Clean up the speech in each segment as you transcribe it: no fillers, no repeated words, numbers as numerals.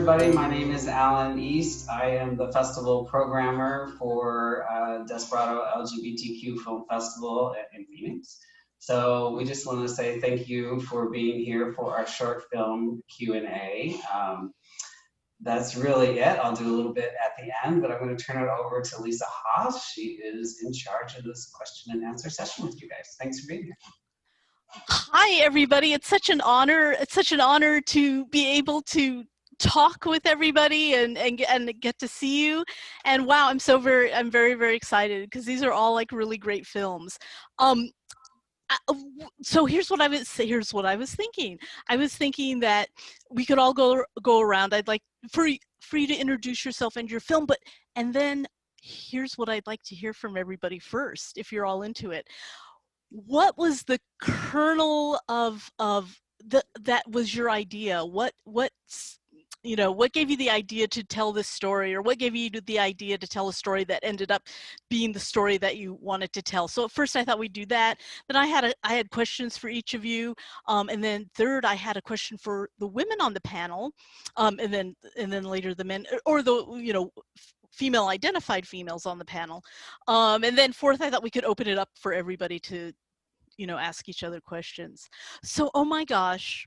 everybody. My name is Alan East. I am the festival programmer for Desperado LGBTQ Film Festival in Phoenix. So we just want to say thank you for being here for our short film Q&A. That's really it. I'll do a little bit at the end, but I'm going to turn it over to Lisa Haas. She is in charge of this question and answer session with you guys. Thanks for being here. Hi, everybody. It's such an honor. It's such an honor to be able to talk with everybody and get to see you. And wow, I'm very, very excited because these are all like really great films. So here's what I was thinking. I was thinking that we could all go around. I'd like for you to introduce yourself and your film, and then here's what I'd like to hear from everybody first, if you're all into it. What was the kernel of that was your idea? What gave you the idea to tell this story, or what gave you the idea to tell a story that ended up being the story that you wanted to tell? So at first I thought we'd do that. Then I had questions for each of you, and then third I had a question for the women on the panel, and then later the men, or the female identified females on the panel, and then fourth I thought we could open it up for everybody to ask each other questions. So oh my gosh,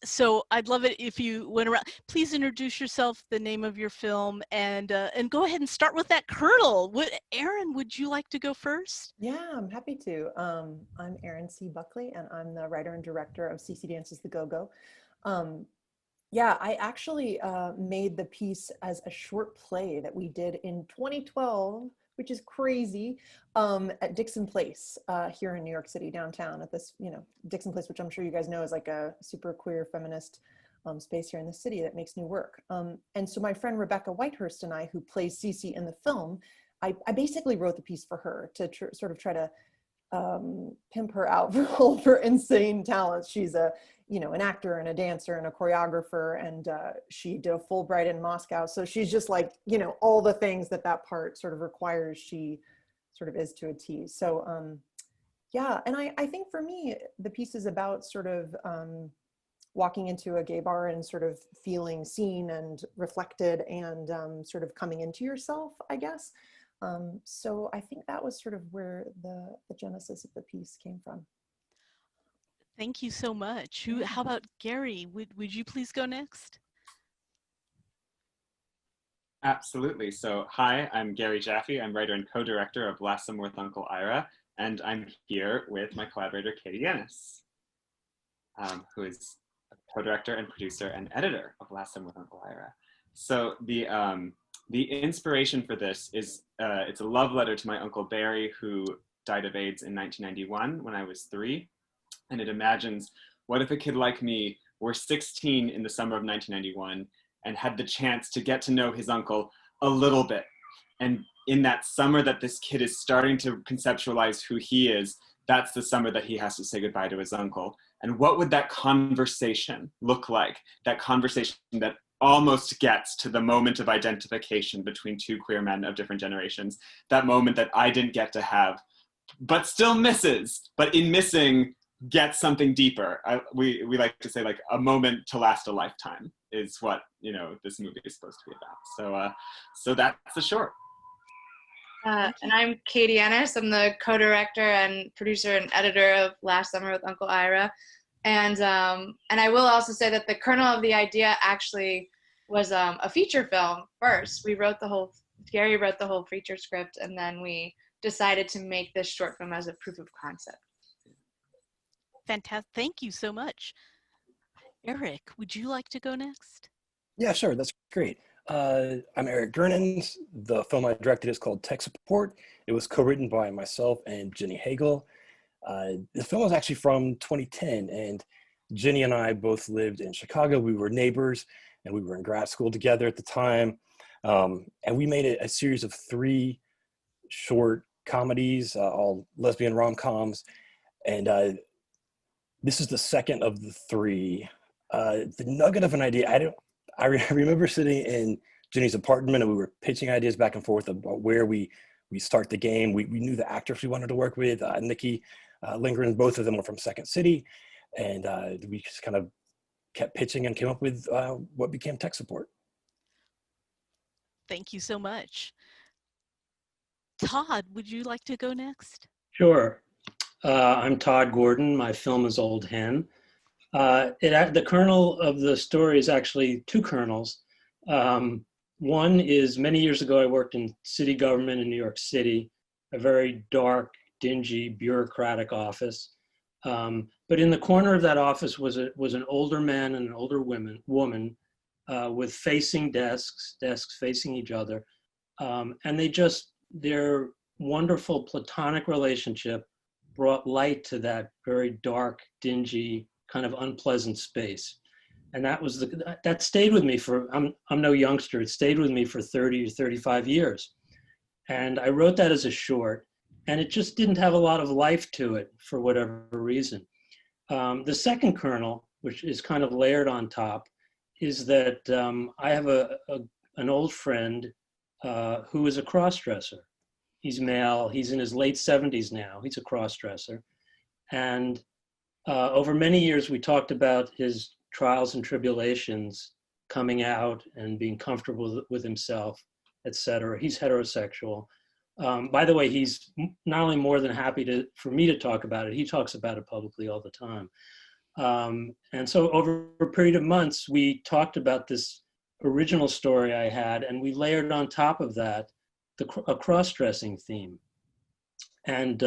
so I'd love it if you went around. Please introduce yourself, the name of your film, and go ahead and start with that kernel. Erin, would you like to go first? Yeah, I'm happy to. I'm Erin C. Buckley, and I'm the writer and director of CC Dances the Go-Go. Yeah, I actually made the piece as a short play that we did in 2012, which is crazy, at Dixon Place here in New York City, downtown, at this, Dixon Place, which I'm sure you guys know is like a super queer feminist space here in the city that makes new work. And so my friend Rebecca Whitehurst and I, who plays Cece in the film, I basically wrote the piece for her to sort of try to pimp her out for all of her insane talents. She's an actor and a dancer and a choreographer, and she did a Fulbright in Moscow. So she's just like, all the things that part sort of requires, she sort of is to a T. So yeah, and I think for me, the piece is about sort of walking into a gay bar and sort of feeling seen and reflected and sort of coming into yourself, I guess. So I think that was sort of where the genesis of the piece came from. Thank you so much. How about Gary? Would you please go next? Absolutely. So hi, I'm Gary Jaffe. I'm writer and co-director of Last Summer with Uncle Ira, and I'm here with my collaborator, Katie Ennis, who is a co-director and producer and editor of Last Summer with Uncle Ira. So the inspiration for this is, it's a love letter to my Uncle Barry, who died of AIDS in 1991 when I was 3. And it imagines, what if a kid like me were 16 in the summer of 1991 and had the chance to get to know his uncle a little bit. And in that summer that this kid is starting to conceptualize who he is, that's the summer that he has to say goodbye to his uncle. And what would that conversation look like? That conversation that almost gets to the moment of identification between two queer men of different generations. That moment that I didn't get to have, but still misses, but in missing, get something deeper. We like to say, like, a moment to last a lifetime is what this movie is supposed to be about. So that's the short. And I'm Katie Ennis. I'm the co-director and producer and editor of Last Summer with Uncle Ira. And I will also say that the kernel of the idea actually was a feature film first. Gary wrote the whole feature script, and then we decided to make this short film as a proof of concept. Fantastic. Thank you so much. Erik, would you like to go next? Yeah, sure. That's great. I'm Erik Gernand. The film I directed is called Tech Support. It was co-written by myself and Jenny Hagel. The film was actually from 2010, and Jenny and I both lived in Chicago. We were neighbors, and we were in grad school together at the time. And we made a series of 3 short comedies, all lesbian rom-coms. And this is the second of the 3. The nugget of an idea, I remember sitting in Jenny's apartment, and we were pitching ideas back and forth about where we start the game. We knew the actors we wanted to work with, Nikki Lindgren, both of them were from Second City. And we just kind of kept pitching and came up with what became tech support. Thank you so much. Todd, would you like to go next? Sure. I'm Todd Gordon. My film is Old Hen. The kernel of the story is actually two kernels. One is many years ago, I worked in city government in New York City, a very dark, dingy, bureaucratic office. But in the corner of that office was an older man and an older woman with facing desks facing each other. And their wonderful platonic relationship brought light to that very dark, dingy, kind of unpleasant space. And that stayed with me I'm no youngster, it stayed with me for 30 or 35 years. And I wrote that as a short, and it just didn't have a lot of life to it for whatever reason. The second kernel, which is kind of layered on top, is that I have an old friend who is a cross-dresser. He's male, he's in his late 70s now, he's a cross-dresser. And over many years, we talked about his trials and tribulations coming out and being comfortable with himself, etc. He's heterosexual. By the way, he's not only more than happy for me to talk about it, he talks about it publicly all the time. And so over a period of months, we talked about this original story I had, and we layered on top of that a cross-dressing theme. And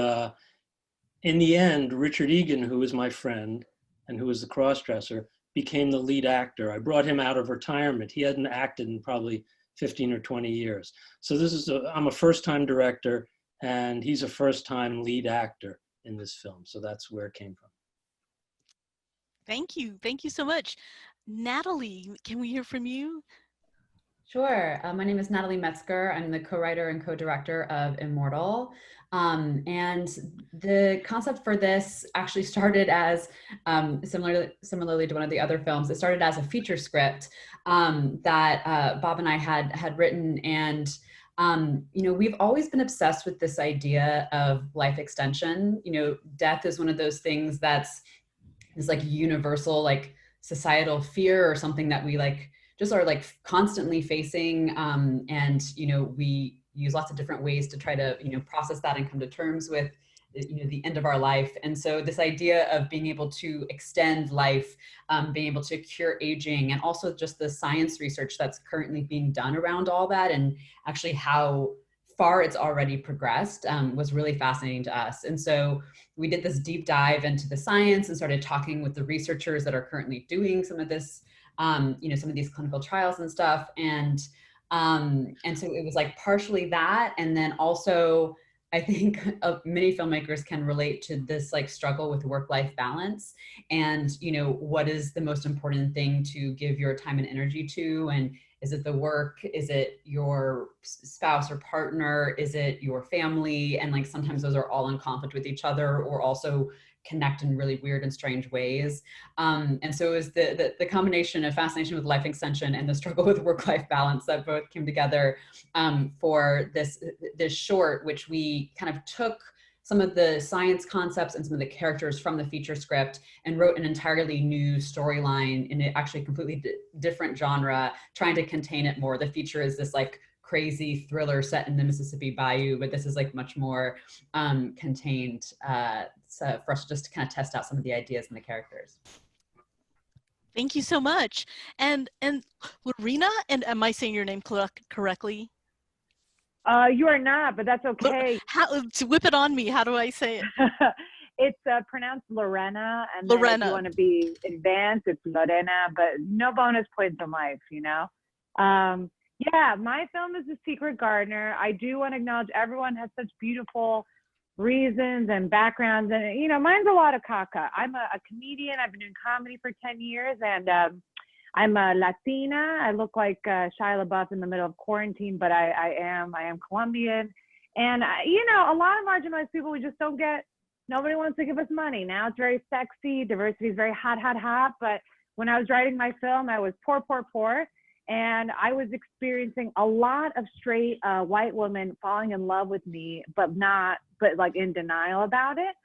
in the end, Richard Egan, who was my friend and who was the cross-dresser, became the lead actor. I brought him out of retirement. He hadn't acted in probably 15 or 20 years. So I'm a first-time director, and he's a first-time lead actor in this film. So that's where it came from. Thank you. Thank you so much. Natalie, can we hear from you? Sure. My name is Natalie Metzgar. I'm the co-writer and co-director of Immortal. And the concept for this actually started as, similarly to one of the other films, it started as a feature script that Bob and I had written. And, we've always been obsessed with this idea of life extension. Death is one of those things that's like universal, like societal fear, or something that we just are constantly facing. And, we use lots of different ways to try to, process that and come to terms with, the end of our life. And so this idea of being able to extend life, being able to cure aging, and also just the science research that's currently being done around all that, and actually how far it's already progressed, was really fascinating to us. And so we did this deep dive into the science and started talking with the researchers that are currently doing some of this, some of these clinical trials and stuff. And so it was partially that. And then also, I think many filmmakers can relate to this struggle with work-life balance, and, what is the most important thing to give your time and energy to? And is it the work? Is it your spouse or partner? Is it your family? And sometimes those are all in conflict with each other, or also connect in really weird and strange ways. And so it was the combination of fascination with life extension and the struggle with work-life balance that both came together for this short, which we kind of took some of the science concepts and some of the characters from the feature script and wrote an entirely new storyline in an actually completely different genre, trying to contain it more. The feature is this crazy thriller set in the Mississippi Bayou, but this is much more contained, so for us just to kind of test out some of the ideas and the characters. Thank you so much. And Lorena, and am I saying your name correctly? You are not, but that's okay. To whip it on me, how do I say it? It's pronounced Lorena, and then Lorena. If you want to be advanced, it's Lorena, but no bonus points in life, Yeah, my film is The Secret Gardener. I do want to acknowledge everyone has such beautiful reasons and backgrounds, and mine's a lot of caca. I'm a comedian. I've been doing comedy for 10 years, and I'm a Latina. I look like Shia LaBeouf in the middle of quarantine, but I am Colombian. And a lot of marginalized people, we just don't get. Nobody wants to give us money. Now it's very sexy. Diversity is very hot. But when I was writing my film, I was poor. And I was experiencing a lot of straight white women falling in love with me, but in denial about it.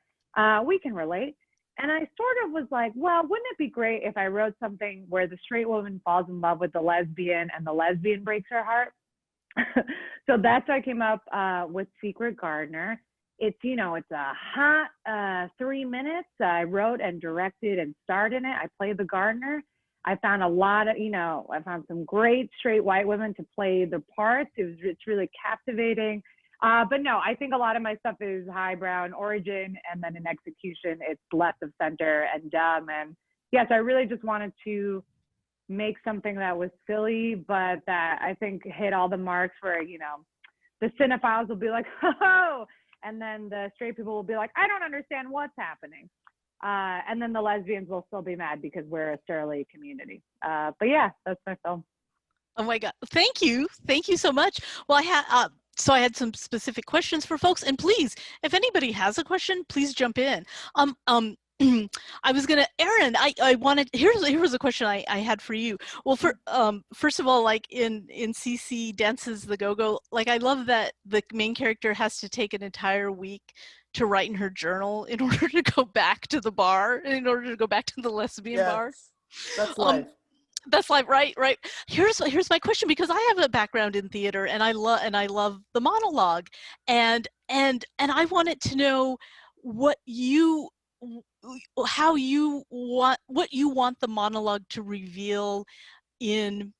We can relate. And I sort of was like, well, wouldn't it be great if I wrote something where the straight woman falls in love with the lesbian and the lesbian breaks her heart? So that's how I came up with Secret Gardener. It's, it's a hot 3 minutes. I wrote and directed and starred in it. I played the gardener. I found a lot of, I found some great straight white women to play the parts. It's really captivating. But no, I think a lot of my stuff is highbrow in origin, and then in execution, it's left of center and dumb. And yes, I really just wanted to make something that was silly, but that I think hit all the marks where, the cinephiles will be like, oh, and then the straight people will be like, I don't understand what's happening. And then the lesbians will still be mad because we're a surly community. But yeah, that's my film. Oh my God. Thank you. Thank you so much. Well, I had some specific questions for folks, and please, if anybody has a question, please jump in. I was gonna, Erin, I wanted, here was a question I had for you. Well, first of all, like in CC Dances the Go-Go, like I love that the main character has to take an entire week to write in her journal in order to go back to the bar, in order to go back to the lesbian bar. That's life. That's like right. Here's my question, because I have a background in theater and I love the monologue, and I wanted to know what you want the monologue to reveal in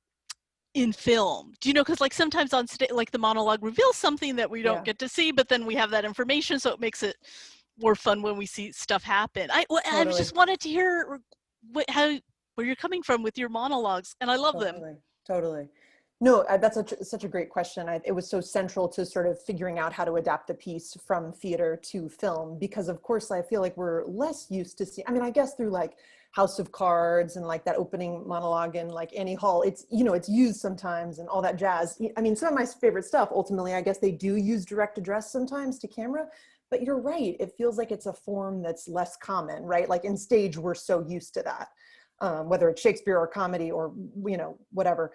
film. Do you know, because like sometimes on stage, like the monologue reveals something that we don't get to see, but then we have that information, so it makes it more fun when we see stuff happen. I just wanted to hear where you're coming from with your monologues, and I love them. Totally. No, that's such a great question. It was so central to sort of figuring out how to adapt the piece from theater to film, because of course I feel like we're less used to see. I mean, I guess through like House of Cards and like that opening monologue in like Annie Hall, it's it's used sometimes and all that jazz. I mean, some of my favorite stuff, ultimately, I guess they do use direct address sometimes to camera. But you're right, it feels like it's a form that's less common, right? Like in stage, we're so used to that. Whether it's Shakespeare or comedy or, whatever.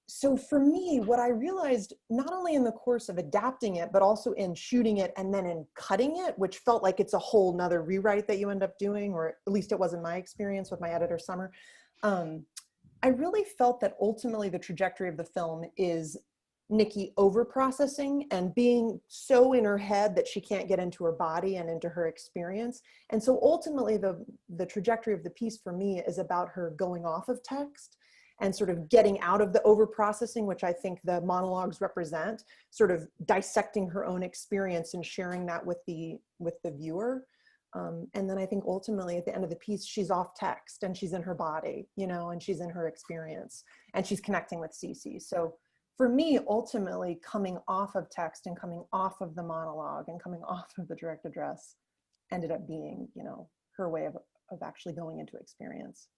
So for me, what I realized, not only in the course of adapting it, but also in shooting it and then in cutting it, which felt like it's a whole nother rewrite that you end up doing, or at least it wasn't my experience with my editor, Summer. I really felt that ultimately the trajectory of the film is Nikki over-processing and being so in her head that she can't get into her body and into her experience. And so ultimately the trajectory of the piece for me is about her going off of text and sort of getting out of the over-processing, which I think the monologues represent, sort of dissecting her own experience and sharing that with the viewer. And then I think ultimately at the end of the piece, she's off text and she's in her body, and she's in her experience and she's connecting with Cece. So for me, ultimately, coming off of text and coming off of the monologue and coming off of the direct address ended up being, her way of actually going into experience.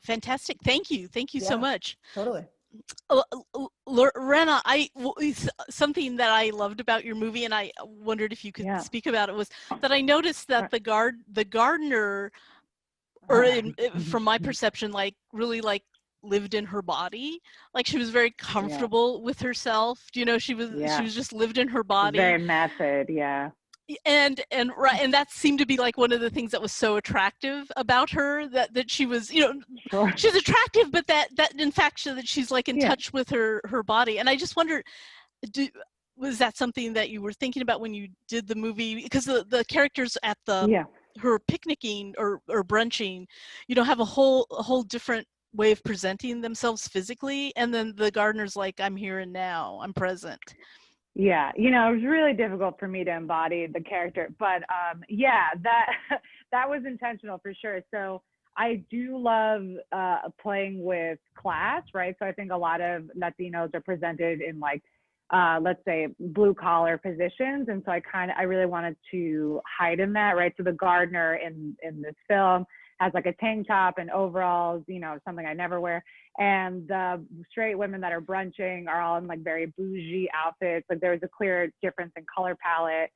Fantastic. Thank you so much. Totally. Lorena, something that I loved about your movie, and I wondered if you could speak about it, was that I noticed that the gardener, or from my perception, like really like lived in her body, like she was very comfortable with herself. She was just lived in her body. Very method, and that seemed to be like one of the things that was so attractive about her, that she was, she's attractive, but that in fact that she's like in touch with her body. And I just wondered, was that something that you were thinking about when you did the movie? Because the characters at her picnicking or brunching, have a whole different way of presenting themselves physically, and then the gardener's like, I'm here and now, I'm present. Yeah, it was really difficult for me to embody the character, but that was intentional for sure. So I do love playing with class, right? So I think a lot of Latinos are presented in like, let's say, blue collar positions, and so I really wanted to hide in that, right? So the gardener in this film has like a tank top and overalls, something I never wear. And the straight women that are brunching are all in like very bougie outfits. Like there's a clear difference in color palette.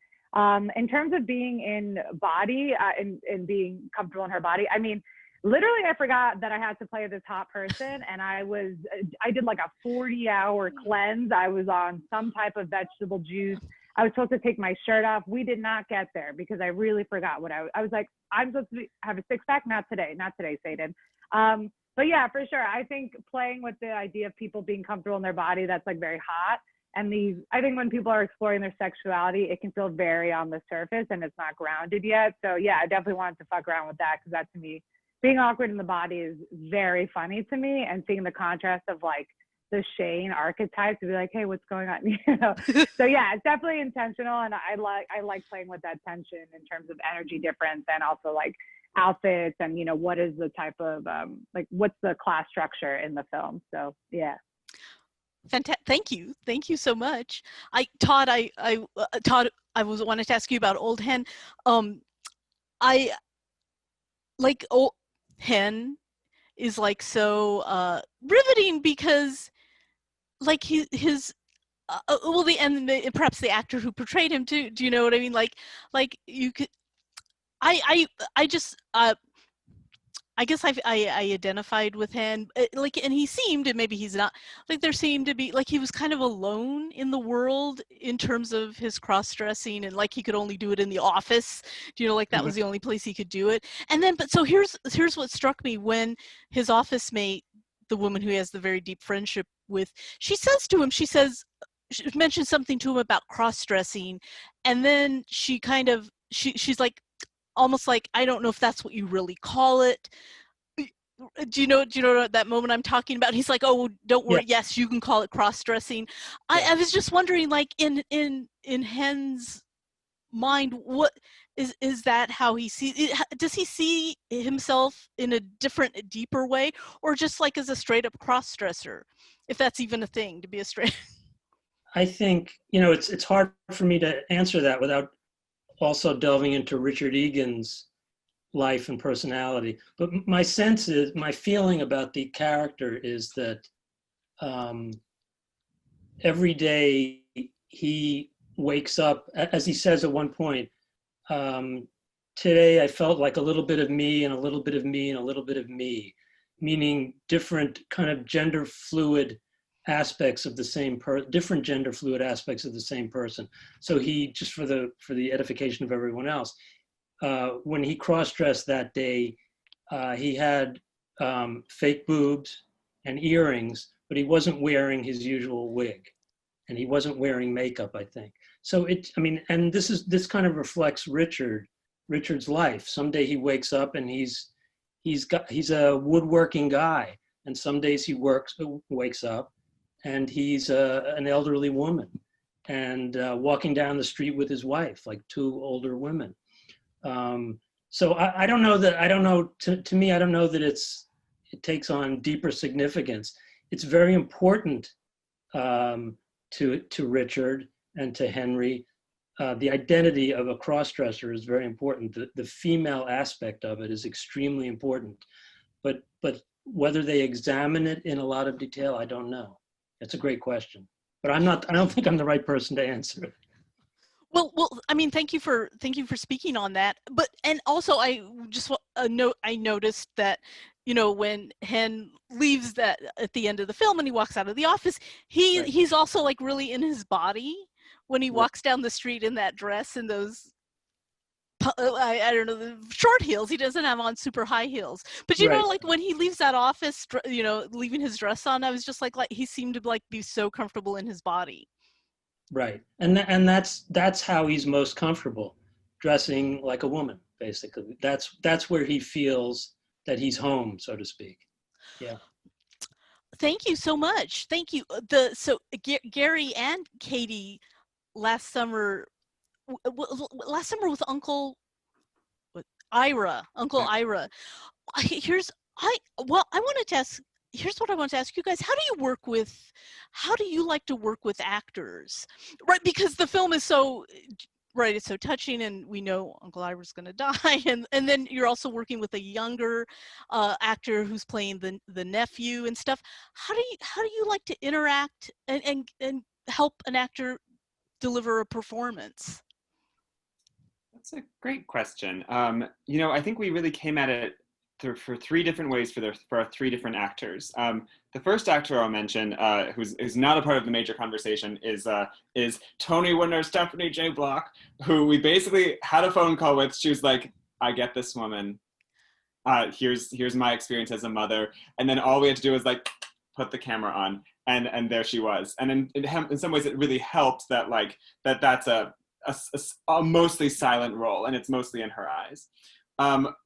In terms of being in body and being comfortable in her body, I mean, literally I forgot that I had to play this hot person, and I did like a 40-hour cleanse. I was on some type of vegetable juice. I was supposed to take my shirt off. We did not get there because I really forgot what I was like, I'm supposed to have a six pack. Not today, Satan. But yeah, for sure. I think playing with the idea of people being comfortable in their body, that's like very hot. And I think when people are exploring their sexuality, it can feel very on the surface and it's not grounded yet. So yeah, I definitely wanted to fuck around with that because that, to me, being awkward in the body is very funny to me, and seeing the contrast of like the Shane archetype to be like, hey, what's going on? You know? So yeah, it's definitely intentional, and I like playing with that tension in terms of energy difference and also like outfits and, you know, what is the type of like what's the class structure in the film. So yeah. Fantastic. Thank you so much. Todd, Todd, I wanted to ask you about Old Hen. I like Old Hen is like so riveting because like his well, perhaps the actor who portrayed him too. Do you know what I mean? Like you could. I just I guess I identified with him, like, and he seemed, and maybe he's not, like there seemed to be, like he was kind of alone in the world in terms of his cross-dressing, and like he could only do it in the office, you know, like that was the only place he could do it. And then, but so here's what struck me when his office mate, the woman who he has the very deep friendship with, she says to him, she mentions something to him about cross-dressing, and then she kind of, she's like, almost like, I don't know if that's what you really call it. Do you know that moment I'm talking about? He's like, oh, don't worry. Yeah. Yes, you can call it cross-dressing. Yeah. I was just wondering, like in Hen's mind, what is that how he sees it? Does he see himself in a different, deeper way, or just like as a straight up cross-dresser, if that's even a thing to be a straight? I think, you know, it's hard for me to answer that without also delving into Richard Egan's life and personality. But my sense is, my feeling about the character is that every day he wakes up, as he says at one point, today I felt like a little bit of me and a little bit of me and a little bit of me, meaning different kind of gender fluid aspects of the same different gender fluid aspects of the same person. So he, just for the edification of everyone else, when he cross-dressed that day, he had fake boobs and earrings, but he wasn't wearing his usual wig, and he wasn't wearing makeup, I think. So and this kind of reflects Richard's life. Someday he wakes up and he's a woodworking guy, and some days he wakes up and he's an elderly woman, and walking down the street with his wife, like two older women. So I don't know, to me, I don't know that it takes on deeper significance. It's very important to Richard and to Henry. The identity of a cross-dresser is very important. The female aspect of it is extremely important, but whether they examine it in a lot of detail, I don't know. It's a great question, but I don't think I'm the right person to answer it. Well, I mean, thank you for speaking on that. But, and also I just I noticed that, you know, when Hen leaves that at the end of the film and he walks out of the office, he's also like really in his body when he walks down the street in that dress and those, I don't know, the short heels. He doesn't have on super high heels. But you know, like when he leaves that office, you know, leaving his dress on, I was just like he seemed to like be so comfortable in his body. Right, and that's how he's most comfortable, dressing like a woman, basically. That's where he feels that he's home, so to speak. Yeah. Thank you so much. Thank you. Gary and Katie last summer with Uncle Ira. I wanted to ask. Here's what I want to ask you guys. How do you like to work with actors? Right, because the film is so, right, it's so touching, and we know Uncle Ira's going to die, and then you're also working with a younger actor who's playing the nephew and stuff. How do you like to interact and help an actor deliver a performance? That's a great question. You know, I think we really came at it for 3 different ways for our 3 different actors. The first actor I'll mention, who's not a part of the major conversation, is Tony winner Stephanie J. Block, who we basically had a phone call with. She was like, "I get this woman. Here's my experience as a mother," and then all we had to do was like put the camera on, and there she was. And in some ways, it really helped that that's a mostly silent role, and it's mostly in her eyes.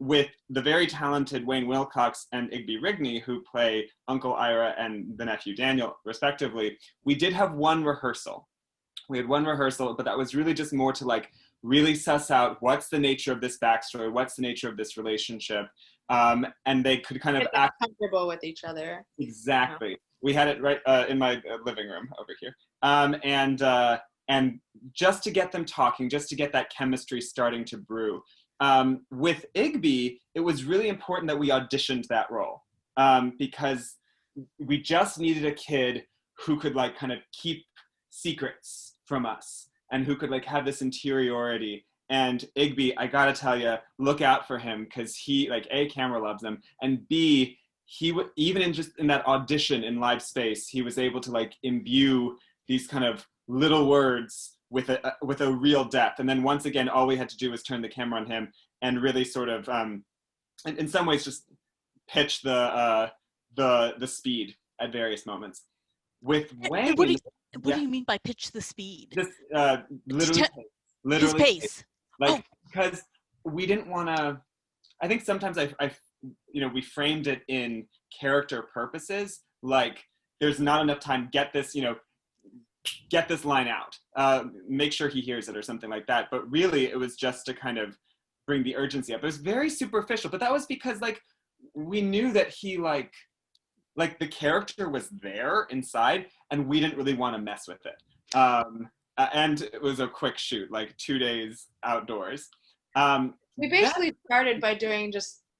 With the very talented Wayne Wilcox and Igby Rigney, who play Uncle Ira and the nephew Daniel, respectively, we did have one rehearsal. We had one rehearsal, but that was really just more to really suss out what's the nature of this backstory, what's the nature of this relationship, and they could kind of act comfortable with each other. Exactly. Yeah. We had it right in my living room over here, and just to get them talking, just to get that chemistry starting to brew. With Igby, it was really important that we auditioned that role, because we just needed a kid who could kind of keep secrets from us and who could have this interiority. And Igby, I gotta tell you, look out for him, because he A, camera loves him, and B, he would, even in that audition in live space, he was able to imbue these kind of little words with a real depth. And then once again, all we had to do was turn the camera on him and really sort of, in some ways, just pitch the speed at various moments. With Wayne, what do you mean by pitch the speed? Just literally pace. Because we didn't want to. I think sometimes we framed it in character purposes. There's not enough time. Get this line out. Make sure he hears it or something like that. But really, it was just to kind of bring the urgency up. It was very superficial, but that was because we knew that he the character was there inside, and we didn't really want to mess with it. And it was a quick shoot, 2 days outdoors. We basically started by doing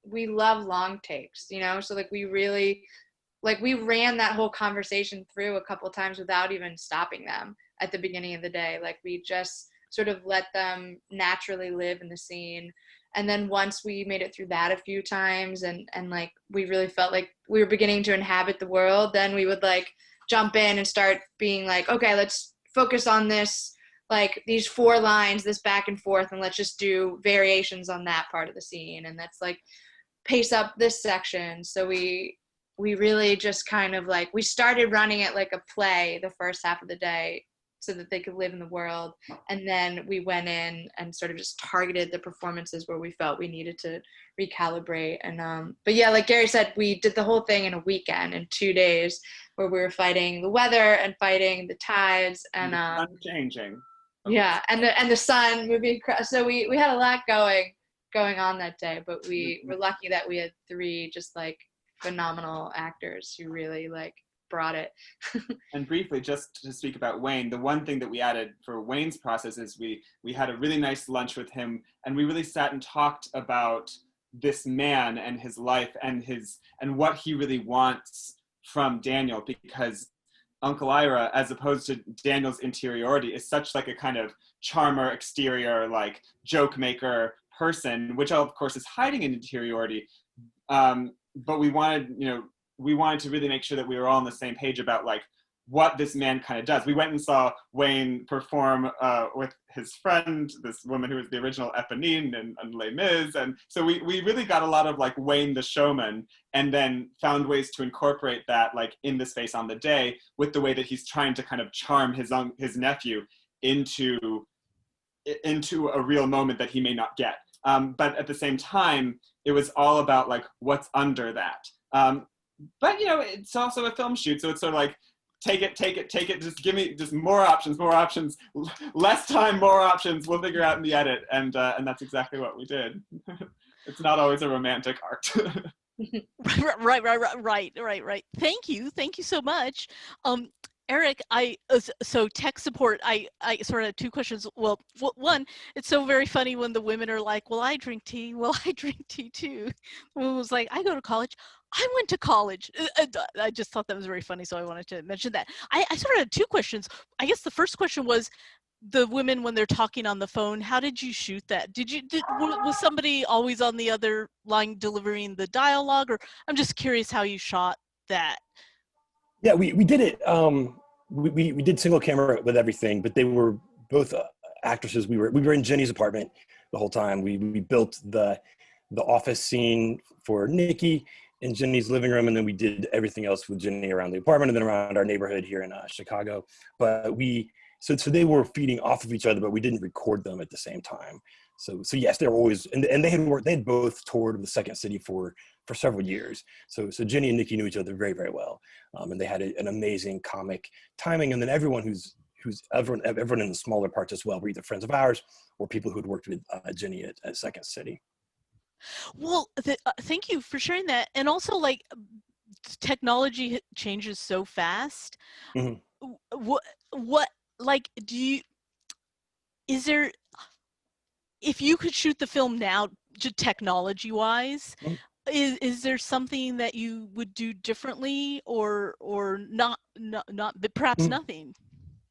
we love long takes, so we really we ran that whole conversation through a couple times without even stopping them at the beginning of the day. We just sort of let them naturally live in the scene. And then once we made it through that a few times and we really felt like we were beginning to inhabit the world, then we would jump in and start being okay, let's focus on this, these 4 lines, this back and forth, and let's just do variations on that part of the scene. And that's pace up this section. So we really just kind of we started running it like a play the first half of the day so that they could live in the world. And then we went in and sort of just targeted the performances where we felt we needed to recalibrate. And but yeah, like Gary said, we did the whole thing in a weekend, in 2 days, where we were fighting the weather and fighting the tides and changing. Yeah, and the sun moving across. So we had a lot going on that day, but we were lucky that we had 3 just phenomenal actors who really brought it. And briefly, just to speak about Wayne, the one thing that we added for Wayne's process is we had a really nice lunch with him, and we really sat and talked about this man and his life and what he really wants from Daniel, because Uncle Ira, as opposed to Daniel's interiority, is such a kind of charmer, exterior, joke maker person, which of course is hiding an interiority. But we wanted to really make sure that we were all on the same page about what this man kind of does. We went and saw Wayne perform with his friend, this woman who was the original Eponine and Les Mis, and so we really got a lot of Wayne the showman, and then found ways to incorporate that in the space on the day with the way that he's trying to kind of charm his nephew into a real moment that he may not get. But at the same time, it was all about what's under that. But it's also a film shoot, so it's sort of take it, just give me just more options, less time, more options, we'll figure out in the edit. And that's exactly what we did. It's not always a romantic art. Right. Thank you so much. Erik, so tech support, I sort of had 2 questions. Well, one, it's so very funny when the women are like, well, I drink tea. Well, I drink tea too. One was like, I go to college. I went to college. I just thought that was very funny, so I wanted to mention that. I sort of had 2 questions. I guess the first question was, the women when they're talking on the phone, how did you shoot that? Was somebody always on the other line delivering the dialogue, or I'm just curious how you shot that. Yeah, we did it. We did single camera with everything, but they were both actresses. We were in Jenny's apartment the whole time. We built the office scene for Nikki in Jenny's living room, and then we did everything else with Jenny around the apartment and then around our neighborhood here in Chicago. But so they were feeding off of each other, but we didn't record them at the same time. So yes, they were always, and they had both toured the Second City for several years. So Jenny and Nikki knew each other very, very well, and they had an amazing comic timing. And then everyone everyone in the smaller parts as well were either friends of ours or people who had worked with Jenny at Second City. Well, thank you for sharing that. And also, like, technology changes so fast. Mm-hmm. What like is there, if you could shoot the film now, just technology wise, mm-hmm. is there something that you would do differently or not, but perhaps mm-hmm. nothing?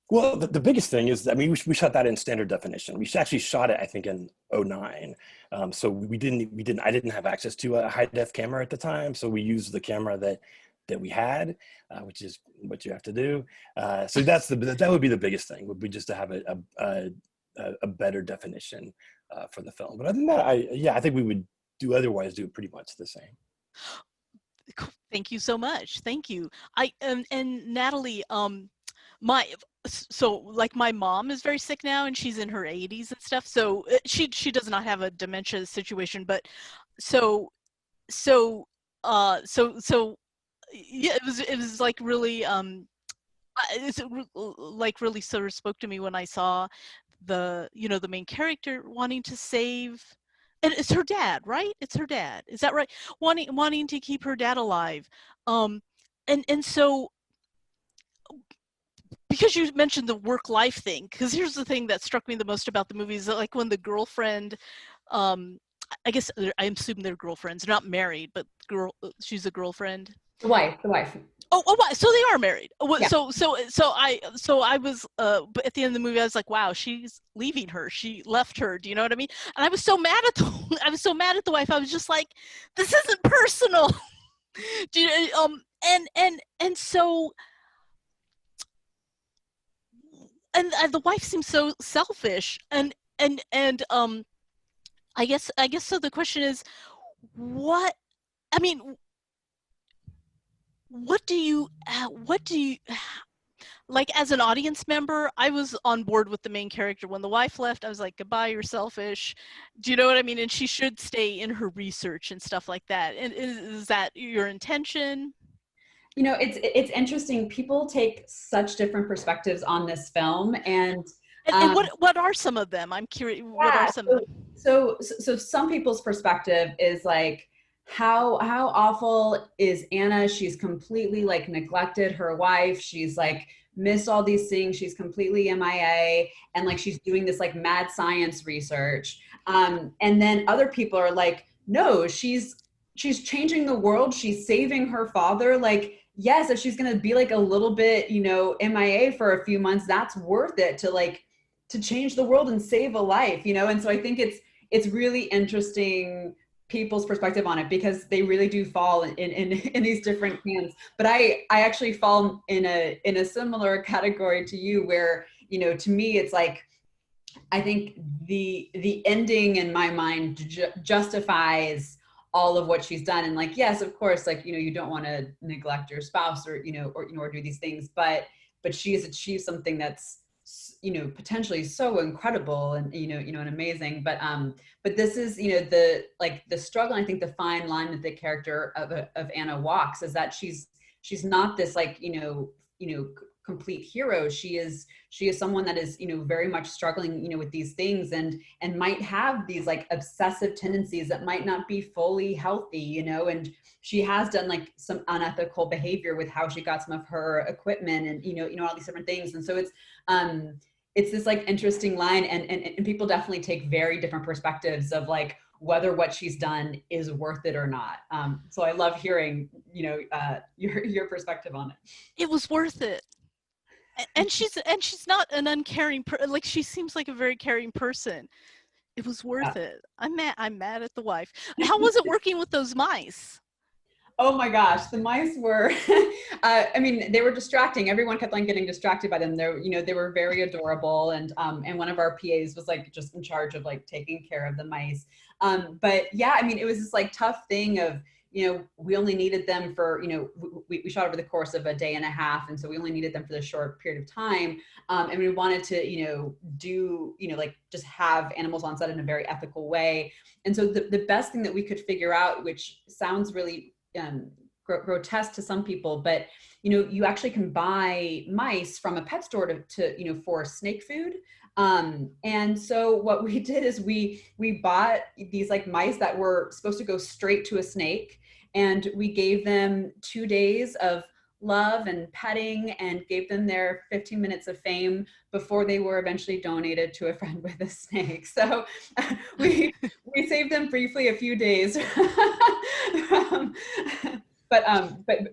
Well, the biggest thing is, I mean, we shot that in standard definition. We actually shot it, I think, in 2009. So I didn't have access to a high def camera at the time. So we used the camera that we had, which is what you have to do. So that would be the biggest thing, would be just to have a better definition for the film. But other than that, I think we would otherwise do pretty much the same. Thank you so much. Thank you. And Natalie, so like my mom is very sick now and she's in her 80s and stuff. So she does not have a dementia situation, but so yeah, it was like really it's like really sort of spoke to me when I saw the main character wanting to save, and it's her dad, right? It's her dad. Is that right? Wanting to keep her dad alive. And so, because you mentioned the work-life thing, because here's the thing that struck me the most about the movie is that, like, when the girlfriend, I guess I assume they're girlfriends, they're not married, but she's a girlfriend. The wife. Oh, so they are married. Yeah. So I was, but at the end of the movie, I was like, wow, she's leaving her. She left her. Do you know what I mean? And I was so mad at the wife. I was just like, this isn't personal. Do you, and so. And the wife seems so selfish, and I guess so. The question is, what do you like as an audience member? I was on board with the main character. When the wife left, I was like, goodbye, you're selfish. Do you know what I mean? And she should stay in her research and stuff like that. And is that your intention? You know, it's interesting. People take such different perspectives on this film, and what are some of them? I'm curious. Yeah, what are some of them? So some people's perspective is like, how awful is Anna? She's completely like neglected her wife. She's like missed all these things. She's completely MIA, and like she's doing this like mad science research. And then other people are like, no, she's changing the world. She's saving her father. Like, yes, if she's going to be like a little bit, MIA for a few months, that's worth it to change the world and save a life, And so I think it's really interesting people's perspective on it, because they really do fall in these different camps. But I actually fall in a similar category to you, where, to me, it's like, I think the ending in my mind justifies all of what she's done. And like, yes, of course, like, you don't want to neglect your spouse or do these things, but she has achieved something that's, potentially so incredible and, and amazing. But this is, the struggle, I think the fine line that the character of Anna walks is that she's not this like, complete hero. She is someone that is, very much struggling, with these things and might have these like obsessive tendencies that might not be fully healthy, and she has done like some unethical behavior with how she got some of her equipment and, all these different things. And so it's this like interesting line, and people definitely take very different perspectives of like whether what she's done is worth it or not. So I love hearing, your perspective on it. It was worth it. And she's not an uncaring like, she seems like a very caring person. It was worth it. I'm mad at the wife. How was it working with those mice? Oh my gosh, the mice were, I mean, they were distracting. Everyone kept on getting distracted by them. They're, you know, they were very adorable. And one of our PAs was like just in charge of like taking care of the mice. But yeah, I mean, it was this like tough thing of, you know, we only needed them for, you know, we shot over the course of a day and a half. And so we only needed them for this short period of time. And we wanted to, you know, do, you know, like just have animals on set in a very ethical way. And so the best thing that we could figure out, which sounds really grotesque to some people, but you know, you actually can buy mice from a pet store to you know, for snake food. And so what we did is we bought these like mice that were supposed to go straight to a snake, and we gave them 2 days of love and petting and gave them their 15 minutes of fame before they were eventually donated to a friend with a snake. So we saved them briefly a few days. But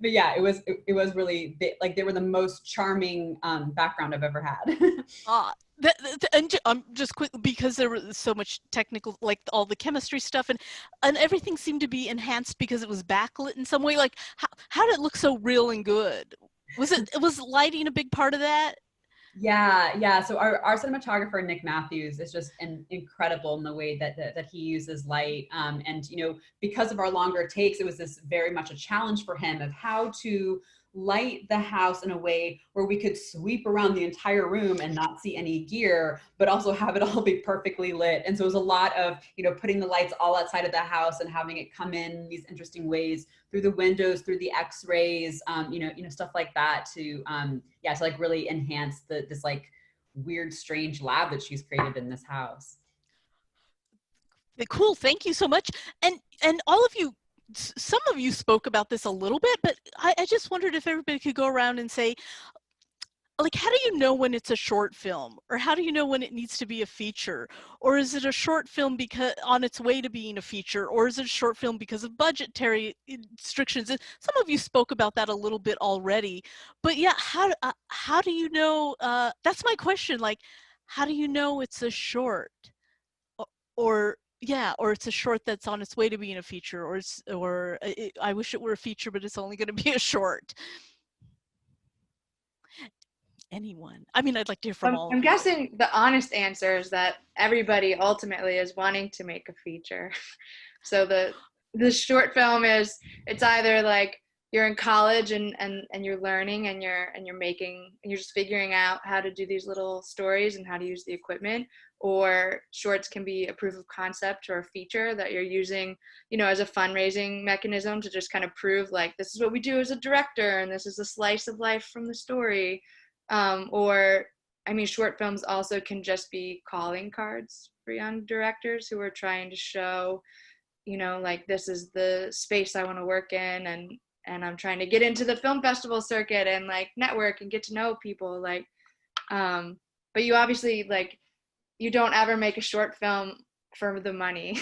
yeah, it was really, like, they were the most charming background I've ever had. And just quick, because there was so much technical, like all the chemistry stuff, and everything seemed to be enhanced because it was backlit in some way. Like, how did it look so real and good? Was lighting a big part of that? Yeah. So our cinematographer, Nick Matthews, is just incredible in the way that he uses light. And, you know, because of our longer takes, it was this very much a challenge for him of how to light the house in a way where we could sweep around the entire room and not see any gear, but also have it all be perfectly lit. And so it was a lot of, you know, putting the lights all outside of the house and having it come in these interesting ways through the windows, through the X-rays, you know, stuff like that to, yeah, to like really enhance this like weird, strange lab that she's created in this house. Cool, thank you so much. And all of you, some of you spoke about this a little bit, but I just wondered if everybody could go around and say, like, how do you know when it's a short film, or how do you know when it needs to be a feature, or is it a short film because on its way to being a feature, or is it a short film because of budgetary restrictions? And some of you spoke about that a little bit already, but yeah, how do you know? That's my question. Like, how do you know it's a short, or yeah, or it's a short that's on its way to being a feature, or I wish it were a feature, but it's only going to be a short. Anyone? I mean, I'd like to hear from all. I'm guessing the honest answer is that everybody ultimately is wanting to make a feature. So the short film is, it's either like you're in college and you're learning and you're just figuring out how to do these little stories and how to use the equipment, or shorts can be a proof of concept or a feature that you're using, you know, as a fundraising mechanism to just kind of prove like, this is what we do as a director and this is a slice of life from the story. Or, I mean, short films also can just be calling cards for young directors who are trying to show, you know, like, this is the space I want to work in, and I'm trying to get into the film festival circuit and like network and get to know people, like, but you obviously, like, you don't ever make a short film for the money.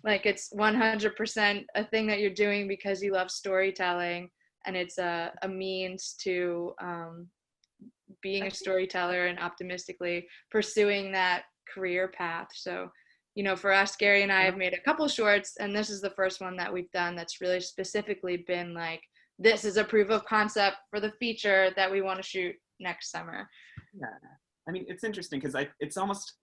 Like, it's 100% a thing that you're doing because you love storytelling, and it's a means to being a storyteller and optimistically pursuing that career path. So, you know, for us, Gary and I have made a couple shorts, and this is the first one that we've done that's really specifically been like, this is a proof of concept for the feature that we want to shoot next summer. Yeah, I mean, it's interesting because it's almost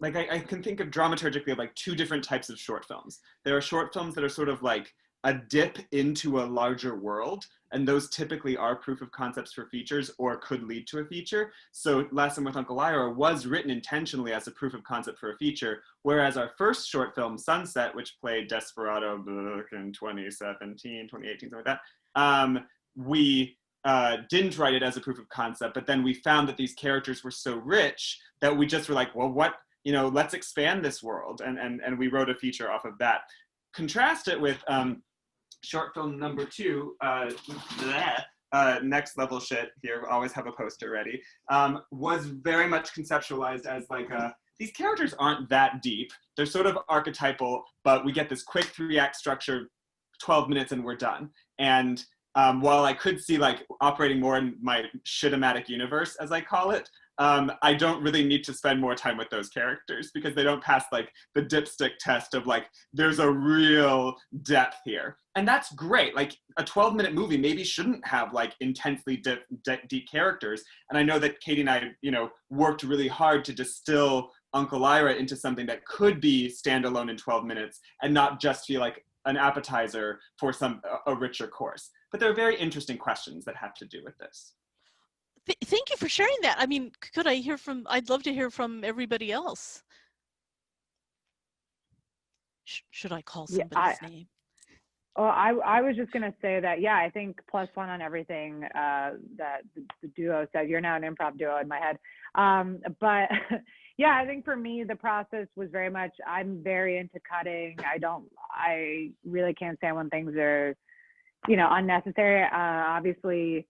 like I can think of dramaturgically of like two different types of short films. There are short films that are sort of like a dip into a larger world, and those typically are proof of concepts for features or could lead to a feature. So Last Summer with Uncle Ira was written intentionally as a proof of concept for a feature, whereas our first short film, Sunset, which played Desperado in 2017, 2018, something like that, we didn't write it as a proof of concept, but then we found that these characters were so rich that we just were like, well, what, you know, let's expand this world. And we wrote a feature off of that. Contrast it with short film number 2, next level shit here, always have a poster ready, was very much conceptualized as like these characters aren't that deep. They're sort of archetypal, but we get this quick 3-act structure, 12 minutes and we're done. And while I could see like operating more in my shit-o-matic universe, as I call it, I don't really need to spend more time with those characters because they don't pass like the dipstick test of like, there's a real depth here. And that's great. Like a 12-minute movie maybe shouldn't have like intensely deep characters. And I know that Katie and I, worked really hard to distill Uncle Ira into something that could be standalone in 12 minutes and not just feel like an appetizer for a richer course. But there are very interesting questions that have to do with this. Thank you for sharing that. I mean, I'd love to hear from everybody else. Should I call somebody's name? Well, I was just going to say that, yeah, I think +1 on everything that the duo said. You're now an improv duo in my head. But yeah, I think for me, the process was very much, I'm very into cutting. I really can't stand when things are, unnecessary. Obviously,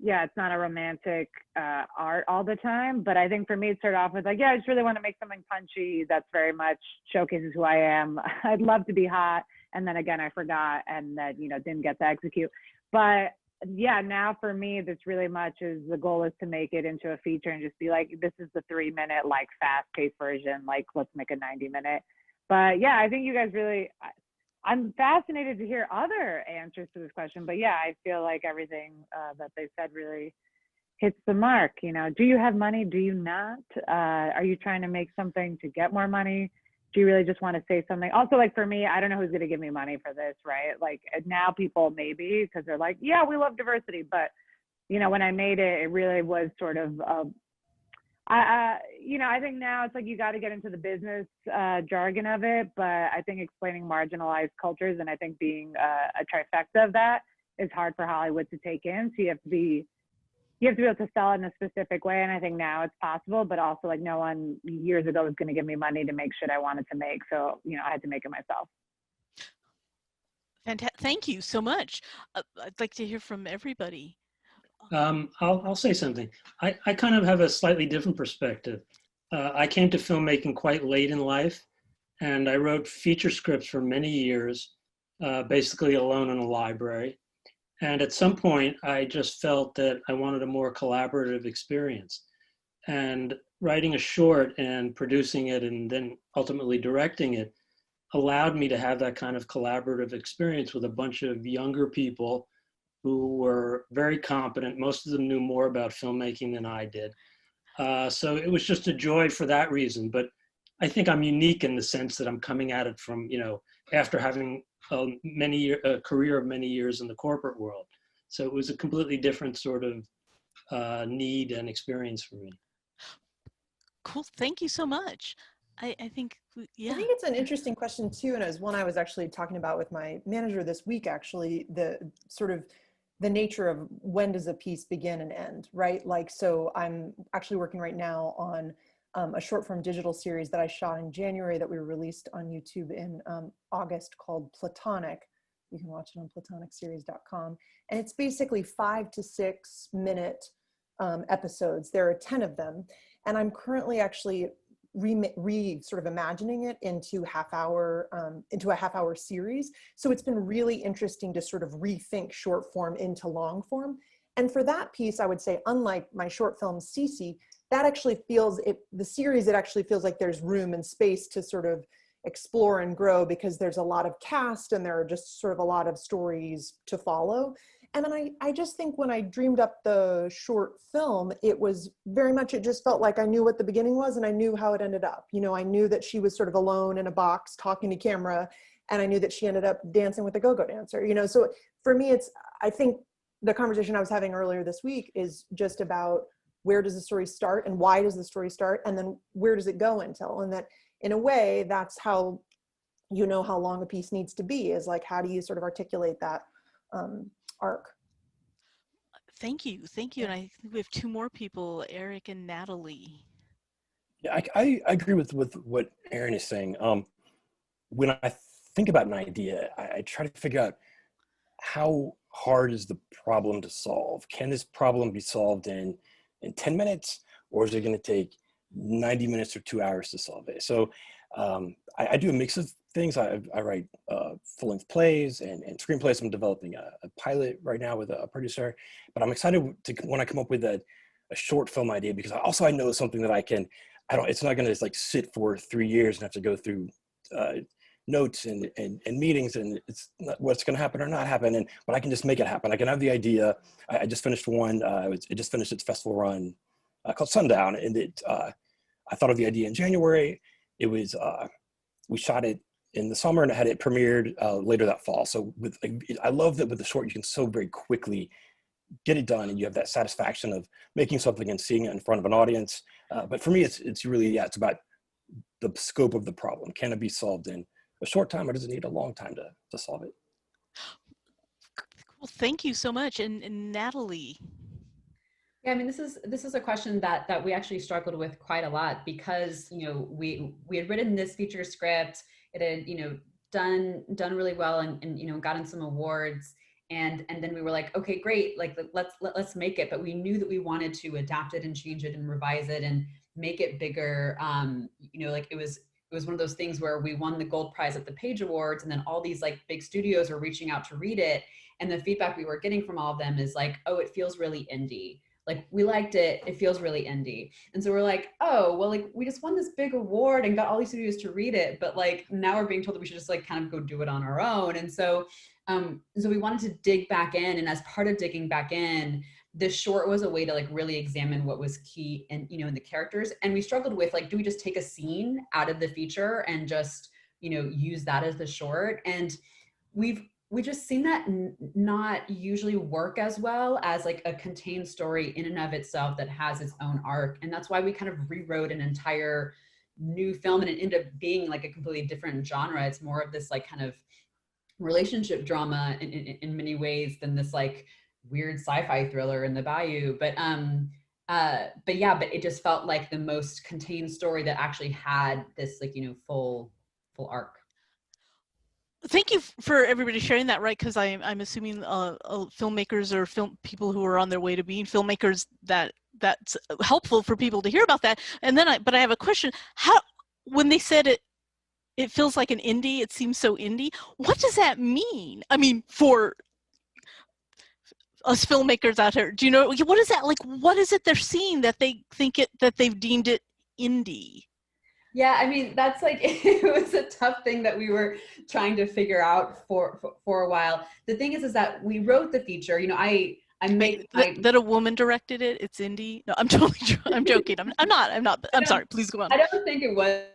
yeah, it's not a romantic art all the time, but I think for me, it started off with like, yeah, I just really want to make something punchy that's very much showcases who I am. I'd love to be hot. And then again, I forgot and that, didn't get to execute. But yeah, now for me, this really much is the goal is to make it into a feature and just be like, this is the 3-minute, like fast-paced version. Like, let's make a 90-minute. But yeah, I think you guys really, I'm fascinated to hear other answers to this question, but yeah, I feel like everything that they said really hits the mark. Do you have money? Do you not? Are you trying to make something to get more money? Do you really just want to say something? Also, like for me, I don't know who's going to give me money for this, right? Like now people maybe, because they're like, yeah, we love diversity. But, when I made it, it really was sort of, I think now it's like you got to get into the business jargon of it, but I think explaining marginalized cultures and I think being a trifecta of that is hard for Hollywood to take in. So you have to be able to sell it in a specific way, and I think now it's possible. But also, like no one years ago was going to give me money to make shit I wanted to make, so I had to make it myself. Thank you so much. I'd like to hear from everybody. I'll say something. I kind of have a slightly different perspective. I came to filmmaking quite late in life, and I wrote feature scripts for many years, basically alone in a library. And at some point, I just felt that I wanted a more collaborative experience. And writing a short and producing it and then ultimately directing it allowed me to have that kind of collaborative experience with a bunch of younger people who were very competent. Most of them knew more about filmmaking than I did. So it was just a joy for that reason. But I think I'm unique in the sense that I'm coming at it from, after having a career of many years in the corporate world. So it was a completely different sort of need and experience for me. Cool, thank you so much. I think, yeah. I think it's an interesting question too, and it was one I was actually talking about with my manager this week, actually, the sort of the nature of when does a piece begin and end, right? Like, so I'm actually working right now on a short form digital series that I shot in January that we released on YouTube in August called Platonic. You can watch it on platonicseries.com. And it's basically 5 to 6 minute episodes. There are 10 of them. And I'm currently actually sort of imagining it into a half hour series. So it's been really interesting to sort of rethink short form into long form. And for that piece, I would say, unlike my short film, Cece, that actually feels, the series, it actually feels like there's room and space to sort of explore and grow because there's a lot of cast and there are just sort of a lot of stories to follow. And then I just think when I dreamed up the short film, it was very much, it just felt like I knew what the beginning was and I knew how it ended up. I knew that she was sort of alone in a box talking to camera, and I knew that she ended up dancing with a go-go dancer, So for me, I think the conversation I was having earlier this week is just about where does the story start and why does the story start? And then where does it go until? And that in a way, that's how how long a piece needs to be, is like, how do you sort of articulate that arc? Thank you. And I think we have 2 more people, Erik and Natalie. Yeah, I agree with what Erin is saying. When I think about an idea, I try to figure out how hard is the problem to solve. Can this problem be solved in 10 minutes, or is it going to take 90 minutes or 2 hours to solve it? So I do a mix of things. I write full-length plays and screenplays. I'm developing a pilot right now with a producer, but I'm excited to when I come up with a short film idea, because I know something that it's not going to like sit for 3 years and have to go through notes and meetings, and it's not what's going to happen or not happen. But I can just make it happen. I can have the idea. I just finished one. It just finished its festival run called Sundown, and I thought of the idea in January. It was we shot it in the summer and had it premiered later that fall. So I love that with the short you can so very quickly get it done, and you have that satisfaction of making something and seeing it in front of an audience. But for me, it's really it's about the scope of the problem. Can it be solved in a short time, or does it need a long time to solve it? Cool. Thank you so much. And Natalie. Yeah, I mean, this is a question that we actually struggled with quite a lot, because we had written this feature script. It had done really well and gotten some awards, and then we were like, okay, great, like let's make it. But we knew that we wanted to adapt it and change it and revise it and make it bigger. Like it was one of those things where we won the gold prize at the Page Awards, and then all these like big studios were reaching out to read it, and the feedback we were getting from all of them is like, oh, it feels really indie. Like, we liked it, it feels really indie. And so we're like, oh, well, like, we just won this big award and got all these studios to read it, but like, now we're being told that we should just like kind of go do it on our own. And so we wanted to dig back in, and as part of digging back in, this short was a way to like really examine what was key in the characters. And we struggled with like, do we just take a scene out of the feature and just, use that as the short? And we just seen that not usually work as well as like a contained story in and of itself that has its own arc. And that's why we kind of rewrote an entire new film, and it ended up being like a completely different genre. It's more of this like kind of relationship drama in many ways than this like weird sci-fi thriller in the bayou. But it just felt like the most contained story that actually had this like, full arc. Thank you for everybody sharing that, right? Because I'm assuming filmmakers or people who are on their way to being filmmakers, that's helpful for people to hear about that. And then I have a question. When they said it feels like an indie, it seems so indie, what does that mean? I mean, for us filmmakers out here, do you know, what is that like? What is it they're seeing that they think that they've deemed it indie? Yeah, I mean, that's like, it was a tough thing that we were trying to figure out for a while. The thing is that we wrote the feature, that a woman directed it, it's indie? No, I'm totally, I'm joking. I'm not, but I'm sorry, please go on. I don't think it was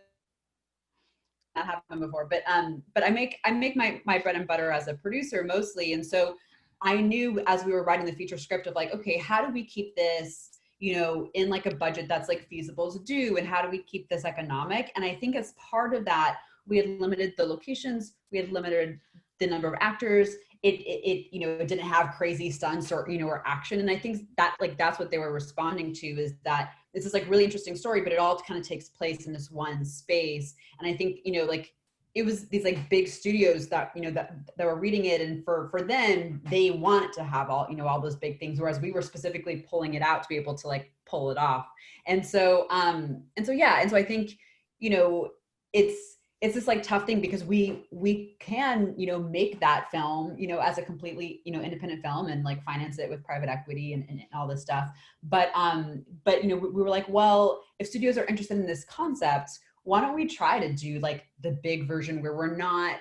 that happened before, but I make my bread and butter as a producer mostly. And so I knew as we were writing the feature script of like, okay, how do we keep this in like a budget that's like feasible to do, and how do we keep this economic? And I think as part of that, we had limited the locations, we had limited the number of actors. It didn't have crazy stunts or action. And I think that like that's what they were responding to, is that this is like really interesting story, but it all kind of takes place in this one space. And I think like it was these like big studios that that were reading it, and for them, they wanted to have all all those big things, whereas we were specifically pulling it out to be able to like pull it off. And so I think it's this like tough thing, because we can make that film as a completely independent film and like finance it with private equity and all this stuff, but we were like, well, if studios are interested in this concept, why don't we try to do like the big version where we're not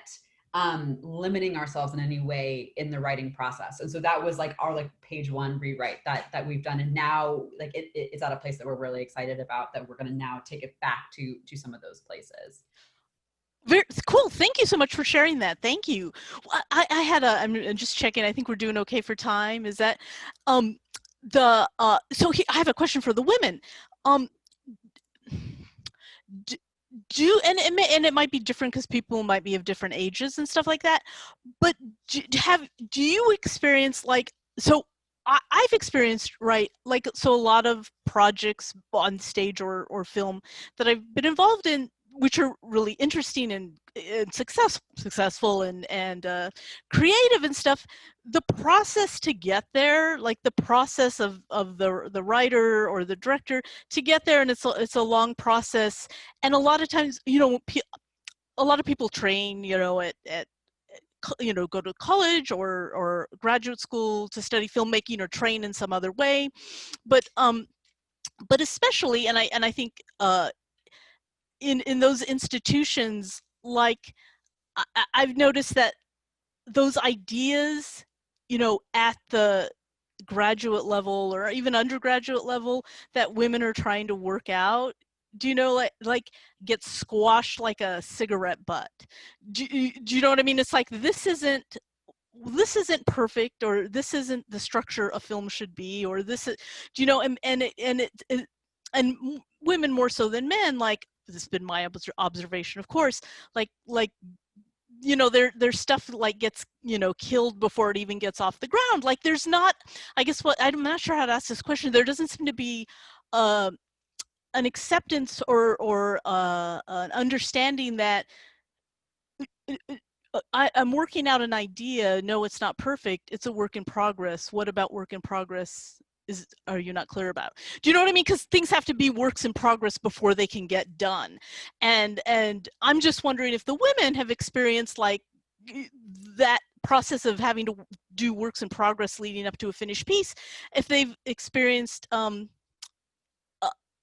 limiting ourselves in any way in the writing process. And so that was like our like page one rewrite that we've done, and now like it's at a place that we're really excited about, that we're going to now take it back to some of those places. Very cool. Thank you so much for sharing that. Thank you. I'm just checking. I think we're doing okay for time. Is that I have a question for the women. And it might be different because people might be of different ages and stuff like that. But do you experience like, so I've experienced, right, like, so a lot of projects on stage or film that I've been involved in, which are really interesting and successful and creative and stuff, the process to get there, like the process of the writer or the director to get there, and it's a long process, and a lot of times a lot of people train, you know, you know, go to college or graduate school to study filmmaking or train in some other way, but especially, and I think in those institutions, like I've noticed that those ideas, you know, at the graduate level or even undergraduate level that women are trying to work out, do you know, like get squashed like a cigarette butt. Do you know what I mean? It's like, this isn't perfect, or this isn't the structure a film should be, or this is, do you know, and women more so than men, like, this has been my observation, of course, like you know, their stuff like gets, you know, killed before it even gets off the ground. Like, there's not, I guess, what, I'm not sure how to ask this question, there doesn't seem to be an acceptance or an understanding that I'm working out an idea. No, it's not perfect. It's a work in progress. What about work in progress are you not clear about? Do you know what I mean? Because things have to be works in progress before they can get done. And I'm just wondering if the women have experienced like that process of having to do works in progress leading up to a finished piece, if they've experienced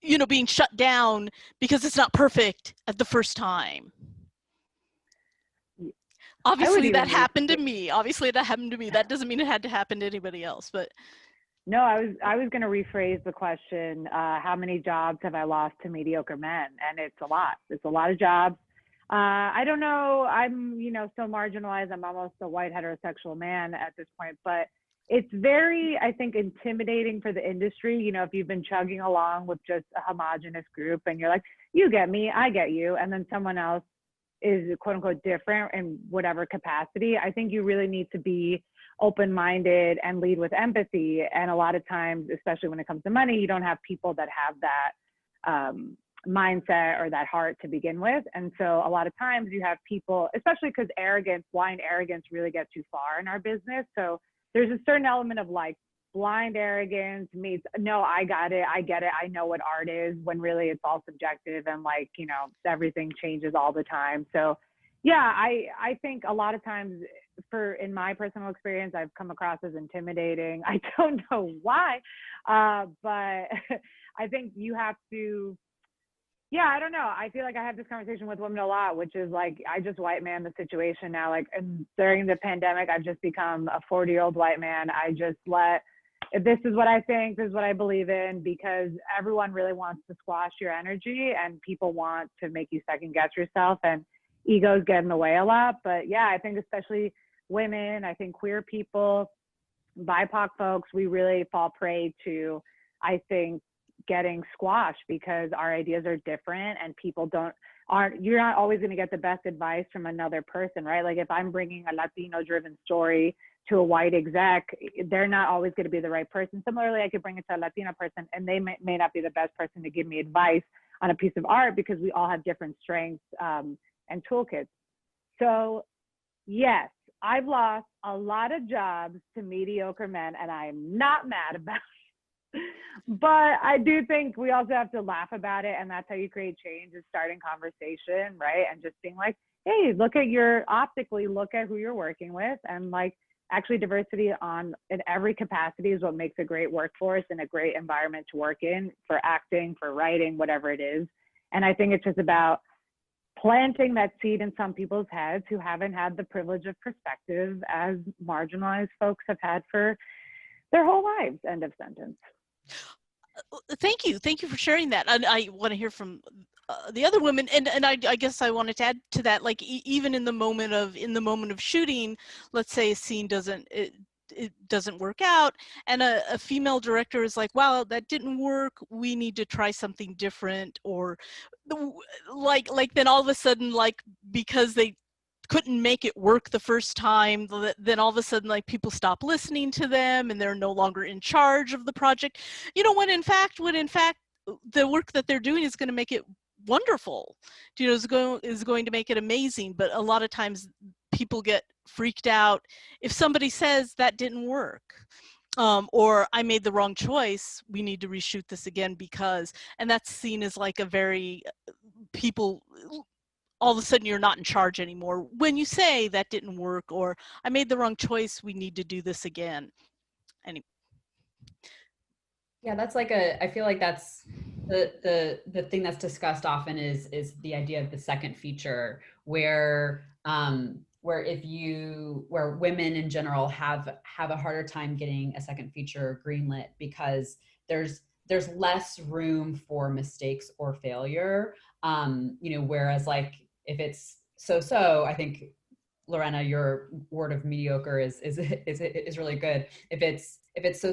you know, being shut down because it's not perfect at the first time. Obviously that happened to me. Obviously that happened to me. That doesn't mean it had to happen to anybody else, but. No, I was going to rephrase the question. How many jobs have I lost to mediocre men? And it's a lot. It's a lot of jobs. I don't know. I'm, you know, so marginalized. I'm almost a white heterosexual man at this point, but it's very, I think, intimidating for the industry. You know, if you've been chugging along with just a homogenous group and you're like, you get me, I get you. And then someone else is quote unquote different in whatever capacity. I think you really need to be open-minded and lead with empathy. And a lot of times, especially when it comes to money, you don't have people that have that mindset or that heart to begin with. And so a lot of times you have people, especially because blind arrogance really gets too far in our business. So there's a certain element of like blind arrogance meets, no, I got it, I get it, I know what art is, when really it's all subjective and like, you know, everything changes all the time. So yeah, I think a lot of times in my personal experience, I've come across as intimidating. I don't know why, but I think you have to, yeah, I don't know. I feel like I have this conversation with women a lot, which is like, I just white man the situation now. Like, and during the pandemic, I've just become a 40-year-old white man. I just if this is what I think, this is what I believe in, because everyone really wants to squash your energy and people want to make you second guess yourself, and egos get in the way a lot. But yeah, I think especially women, I think queer people, BIPOC folks, we really fall prey to, I think, getting squashed because our ideas are different and people you're not always going to get the best advice from another person, right? Like if I'm bringing a Latino driven story to a white exec, they're not always going to be the right person. Similarly, I could bring it to a Latina person and they may not be the best person to give me advice on a piece of art because we all have different strengths and toolkits. So yes, I've lost a lot of jobs to mediocre men and I'm not mad about it. But I do think we also have to laugh about it, and that's how you create change, is starting conversation, right? And just being like, hey, optically look at who you're working with, and like actually diversity in every capacity is what makes a great workforce and a great environment to work in, for acting, for writing, whatever it is. And I think it's just about planting that seed in some people's heads who haven't had the privilege of perspective as marginalized folks have had for their whole lives. End of sentence. Thank you for sharing that. And I want to hear from the other women, and I guess I wanted to add to that, like even in the moment of shooting, let's say a scene it doesn't work out, and a female director is like, wow, that didn't work, we need to try something different, or like then all of a sudden, like because they couldn't make it work the first time, then all of a sudden like people stop listening to them and they're no longer in charge of the project, you know, when in fact the work that they're doing is going to make it wonderful, you know, is going to make it amazing. But a lot of times people get freaked out if somebody says that didn't work, or I made the wrong choice, we need to reshoot this again, because, and that's seen as like a very, people all of a sudden you're not in charge anymore when you say that didn't work, or I made the wrong choice, we need to do this again. Anyway. Yeah, that's like I feel like that's the thing that's discussed often is the idea of the second feature, where where women in general have a harder time getting a second feature greenlit because there's less room for mistakes or failure. Whereas like if it's so, I think Lorena, your word of mediocre is really good. If it's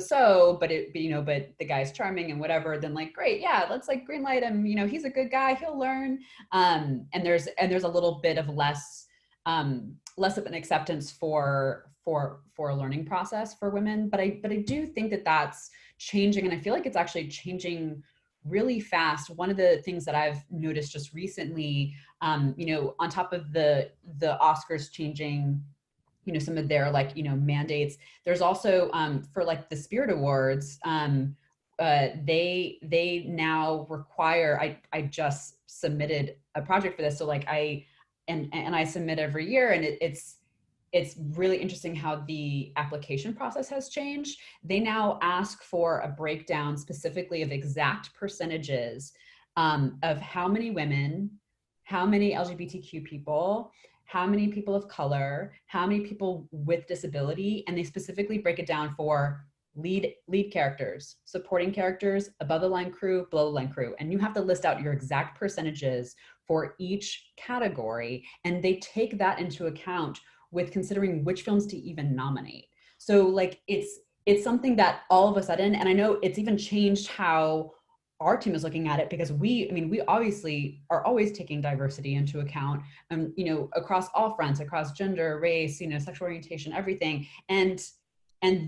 so, but but the guy's charming and whatever, then like great, yeah, let's like greenlight him. He's a good guy, he'll learn. And there's a little bit of less of an acceptance for a learning process for women. But I do think that that's changing, and I feel like it's actually changing really fast. One of the things that I've noticed just recently, on top of the Oscars changing, some of their mandates, there's also for like the Spirit Awards, they now require, I just submitted a project for this. So like I submit every year, and it's really interesting how the application process has changed. They now ask for a breakdown specifically of exact percentages of how many women, how many LGBTQ people, how many people of color, how many people with disability, and they specifically break it down for lead characters, supporting characters, above the line crew, below the line crew. And you have to list out your exact percentages for each category. And they take that into account with considering which films to even nominate. So like it's something that all of a sudden, and I know it's even changed how our team is looking at it, because we obviously are always taking diversity into account, across all fronts, across gender, race, sexual orientation, everything. And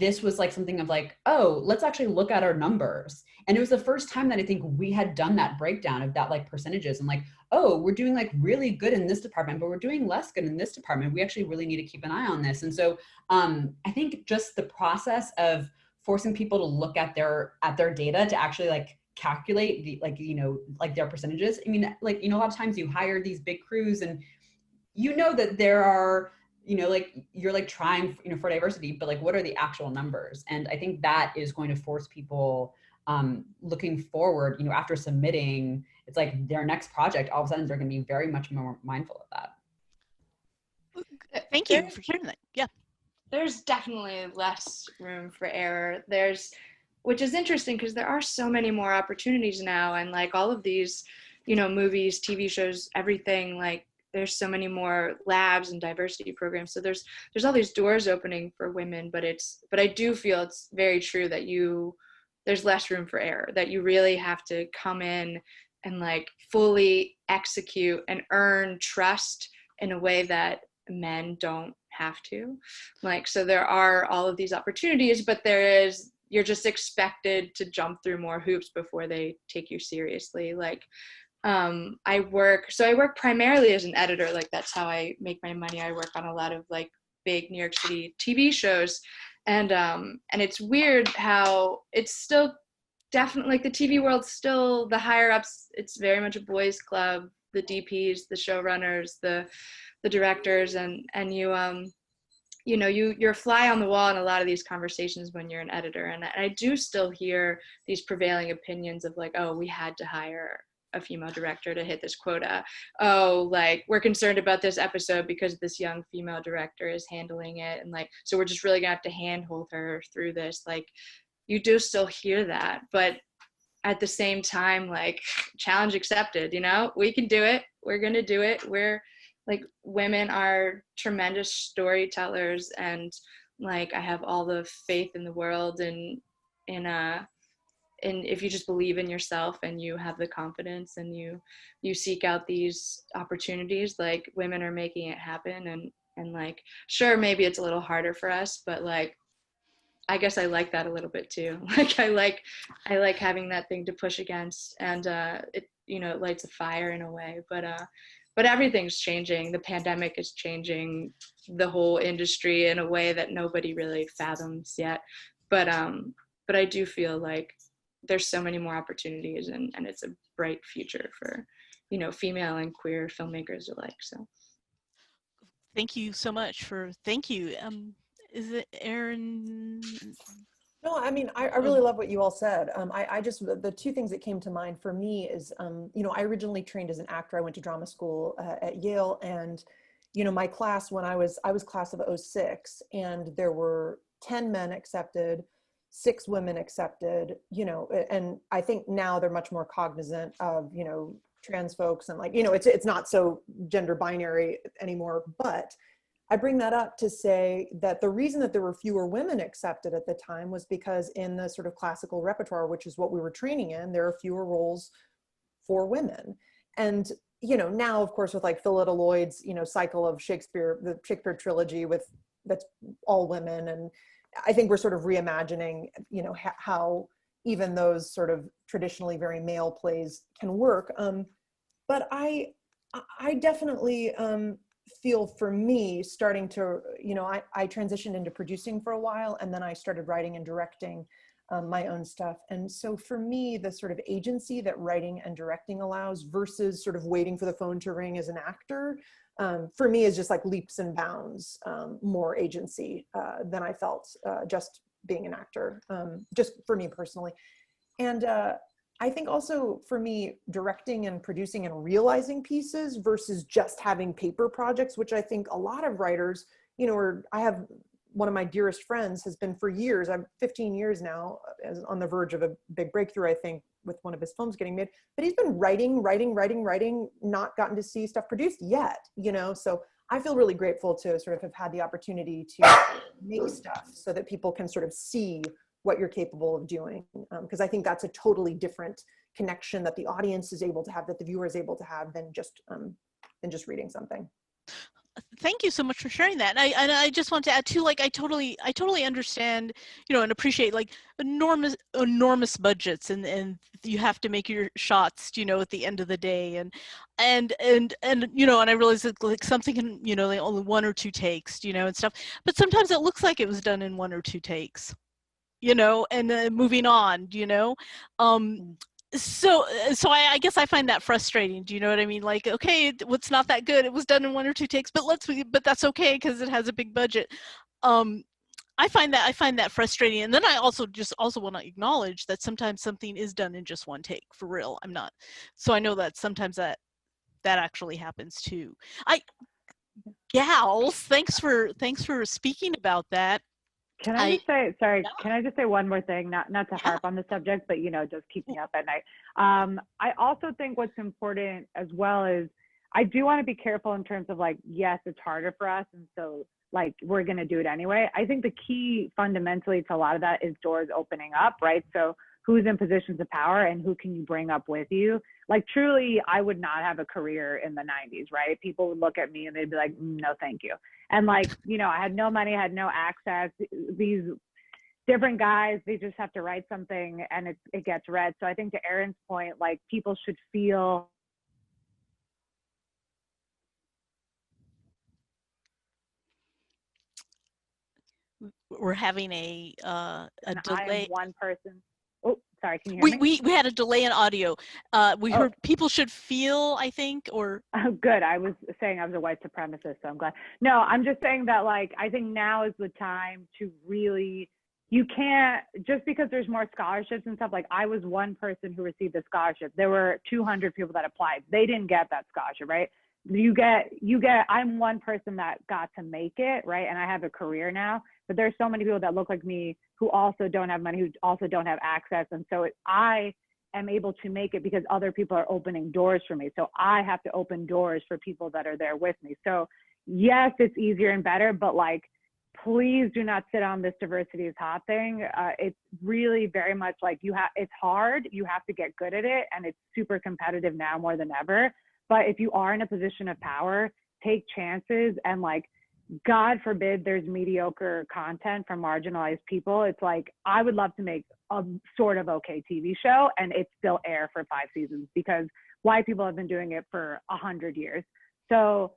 this was like something of like, oh, let's actually look at our numbers. And it was the first time that I think we had done that breakdown of that like percentages, and like, oh, we're doing like really good in this department, but we're doing less good in this department. We actually really need to keep an eye on this. And so I think just the process of forcing people to look at their data to actually like calculate the their percentages. I mean, like, a lot of times you hire these big crews and that there are, you're like trying, for diversity, but like, what are the actual numbers? And I think that is going to force people looking forward, after submitting, it's like their next project, all of a sudden they're going to be very much more mindful of that. Thank you for sharing that. Yeah. There's definitely less room for error. Which is interesting because there are so many more opportunities now, and like all of these, movies, TV shows, everything, like there's so many more labs and diversity programs. So there's all these doors opening for women, but I do feel it's very true that there's less room for error, that you really have to come in and like fully execute and earn trust in a way that men don't have to. Like, so there are all of these opportunities, but you're just expected to jump through more hoops before they take you seriously. Like, I work primarily as an editor. Like, that's how I make my money. I work on a lot of like big New York City TV shows. And it's weird how it's still definitely like the TV world's still, the higher ups, it's very much a boys club, the DPs, the showrunners, the directors, and you're a fly on the wall in a lot of these conversations when you're an editor. And I do still hear these prevailing opinions of like, oh, we had to hire a female director to hit this quota. Oh, like, we're concerned about this episode because this young female director is handling it. And like, so we're just really gonna have to handhold her through this. Like, you do still hear that, but at the same time, like, challenge accepted, we can do it. We're gonna do it. We're like, women are tremendous storytellers, and like, I have all the faith in the world, and if you just believe in yourself and you have the confidence and you seek out these opportunities, like, women are making it happen. And like, sure, maybe it's a little harder for us, but like, I guess I like that a little bit too. Like, I like having that thing to push against, and it lights a fire in a way. But everything's changing. The pandemic is changing the whole industry in a way that nobody really fathoms yet. But I do feel like there's so many more opportunities, and it's a bright future female and queer filmmakers alike. So Thank you so much thank you. Is it Erin? No, I mean, I really love what you all said. I just, the two things that came to mind for me is, I originally trained as an actor. I went to drama school at Yale, and, my class, when I was class of '06, and there were 10 men accepted, 6 women accepted, and I think now they're much more cognizant of, trans folks, and it's not so gender binary anymore. But I bring that up to say that the reason that there were fewer women accepted at the time was because in the sort of classical repertoire, which is what we were training in, there are fewer roles for women. And, now of course with like Phillida Lloyd's, cycle of Shakespeare, the Shakespeare trilogy that's all women. And I think we're sort of reimagining, how even those sort of traditionally very male plays can work. But I definitely, feel for me starting to, I transitioned into producing for a while, and then I started writing and directing my own stuff. And so for me, the sort of agency that writing and directing allows versus sort of waiting for the phone to ring as an actor, for me is just like leaps and bounds more agency than I felt just being an actor, just for me personally. And I think also for me, directing and producing and realizing pieces versus just having paper projects, which I think a lot of writers, I have one of my dearest friends has been for years, I'm 15 years now, on the verge of a big breakthrough, I think, with one of his films getting made, but he's been writing, not gotten to see stuff produced yet, so I feel really grateful to sort of have had the opportunity to make stuff so that people can sort of see what you're capable of doing. Because I think that's a totally different connection that the audience is able to have, that the viewer is able to have than just reading something. Thank you so much for sharing that. And I just want to add too, like I totally understand, and appreciate like enormous budgets, and you have to make your shots, at the end of the day, and and I realize that like something can, like only 1 or 2 takes, and stuff. But sometimes it looks like it was done in 1 or 2 takes, and moving on, so I guess I find that frustrating. Do you know what I mean? Like, okay, what's not that good? It was done in 1 or 2 takes, but that's okay because it has a big budget. I find that frustrating. And then I also want to acknowledge that sometimes something is done in just 1 take, for real. So I know that sometimes that actually happens too. Gals, thanks for speaking about that. Can I just say, sorry, can I just say one more thing, not to harp on the subject, but, just keep me up at night. I also think what's important as well is I do want to be careful in terms of like, yes, it's harder for us. And so like, we're going to do it anyway. I think the key fundamentally to a lot of that is doors opening up, right? So who's in positions of power and who can you bring up with you? Like truly, I would not have a career in the 90s, right? People would look at me and they'd be like, no, thank you. And like, I had no money, I had no access. These different guys, they just have to write something and it gets read. So I think to Erin's point, like people should feel. We're having a delay. I'm one person. Oh, sorry, can you hear me? We had a delay in audio. We heard people should feel, I think, or. Oh, good. I was saying I was a white supremacist, so I'm glad. No, I'm just saying that like, I think now is the time to really, you can't, just because there's more scholarships and stuff, like I was one person who received a scholarship. There were 200 people that applied. They didn't get that scholarship, right? I'm one person that got to make it, right? And I have a career now, but there's so many people that look like me who also don't have money, who also don't have access. And so I am able to make it because other people are opening doors for me. So I have to open doors for people that are there with me. So yes, it's easier and better, but like, please do not sit on this diversity is hot thing. It's really very much like it's hard. You have to get good at it. And it's super competitive now more than ever. But if you are in a position of power, take chances. And like, God forbid there's mediocre content from marginalized people. It's like, I would love to make a sort of okay TV show and it still air for 5 seasons because white people have been doing it for 100 years. So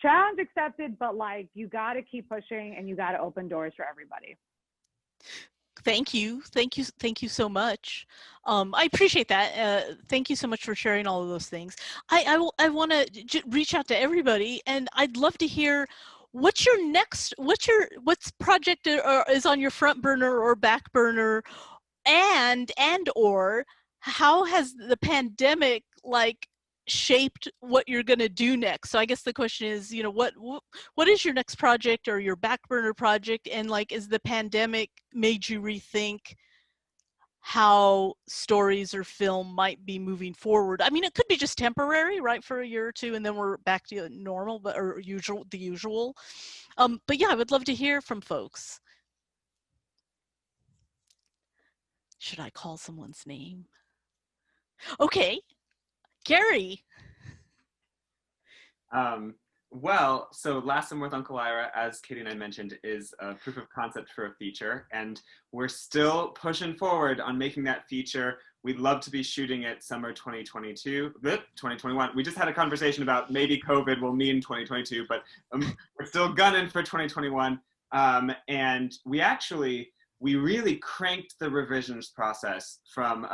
challenge accepted, but like, you got to keep pushing and you got to open doors for everybody. thank you so much. I appreciate that. Thank you so much for sharing all of those things. I want to reach out to everybody, and I'd love to hear what's project is on your front burner or back burner, and or how has the pandemic like shaped what you're going to do next? So I guess the question is, you know, what is your next project or your back burner project, and like, is the pandemic made you rethink how stories or film might be moving forward? I mean, it could be just temporary, right, for a year or two, and then we're back to normal, or the usual. But yeah, I would love to hear from folks. Should I call someone's name? Okay, Gary. Well, so Last Summer with Uncle Ira, as Katie and I mentioned, is a proof of concept for a feature, and we're still pushing forward on making that feature. We'd love to be shooting it summer 2021. We just had a conversation about maybe COVID will mean 2022, but we're still gunning for 2021. And we really cranked the revisions process from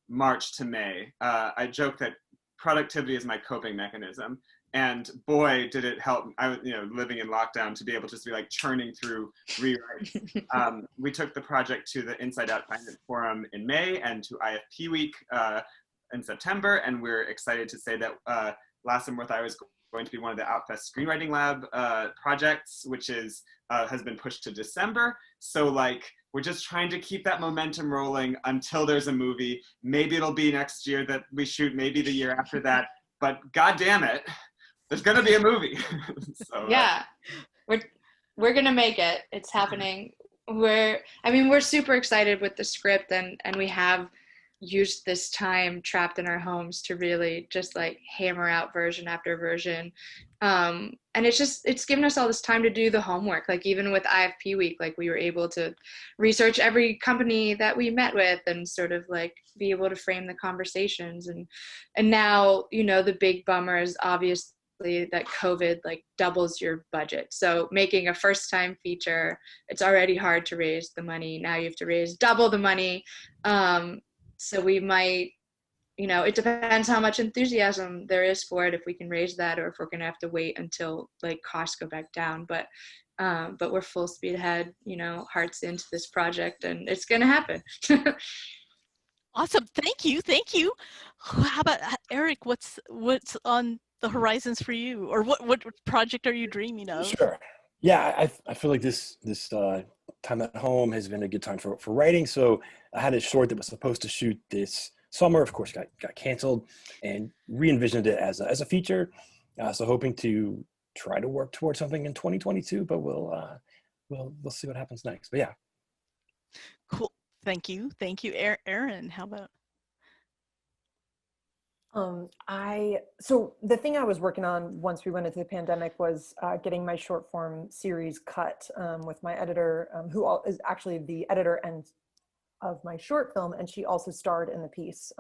March to May. I joke that productivity is my coping mechanism. And boy, did it help. I was, living in lockdown, to be able to just be like churning through rewrites. We took the project to the Inside Out Finance Forum in May and to IFP Week in September. And we're excited to say that Last Summer with Ira is going to be one of the Outfest Screenwriting Lab projects, which has been pushed to December. So like, we're just trying to keep that momentum rolling until there's a movie. Maybe it'll be next year that we shoot, maybe the year after that. But God damn it, there's gonna be a movie. So, yeah, we're gonna make it. It's happening. We're super excited with the script, and we have used this time trapped in our homes to really just like hammer out version after version. And it's given us all this time to do the homework. Like even with IFP Week, like we were able to research every company that we met with and sort of like be able to frame the conversations. And now, the big bummer is obviously that COVID like doubles your budget. So making a first time feature, it's already hard to raise the money. Now you have to raise double the money. So we might, it depends how much enthusiasm there is for it, if we can raise that, or if we're gonna have to wait until like costs go back down. But we're full speed ahead, hearts into this project, and it's gonna happen. Awesome, thank you. How about Erik? What's on the horizons for you, or what project are you dreaming of? Sure. Yeah, I feel like this time at home has been a good time for writing. So I had a short that was supposed to shoot this summer, of course, got canceled, and re-envisioned it as a feature. So hoping to try to work towards something in 2022, but we'll see what happens next. But yeah. Cool. Thank you. Erin, how about? So the thing I was working on once we went into the pandemic was getting my short form series cut with my editor, who is actually the editor of my short film, and she also starred in the piece,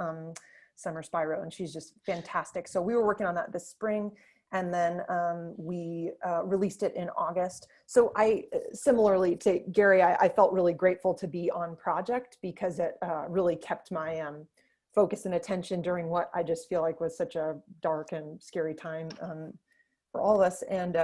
Summer Spyro, and she's just fantastic. So we were working on that this spring, and then we released it in August. So similarly to Gary, I felt really grateful to be on project because it really kept my focus and attention during what I just feel like was such a dark and scary time for all of us. And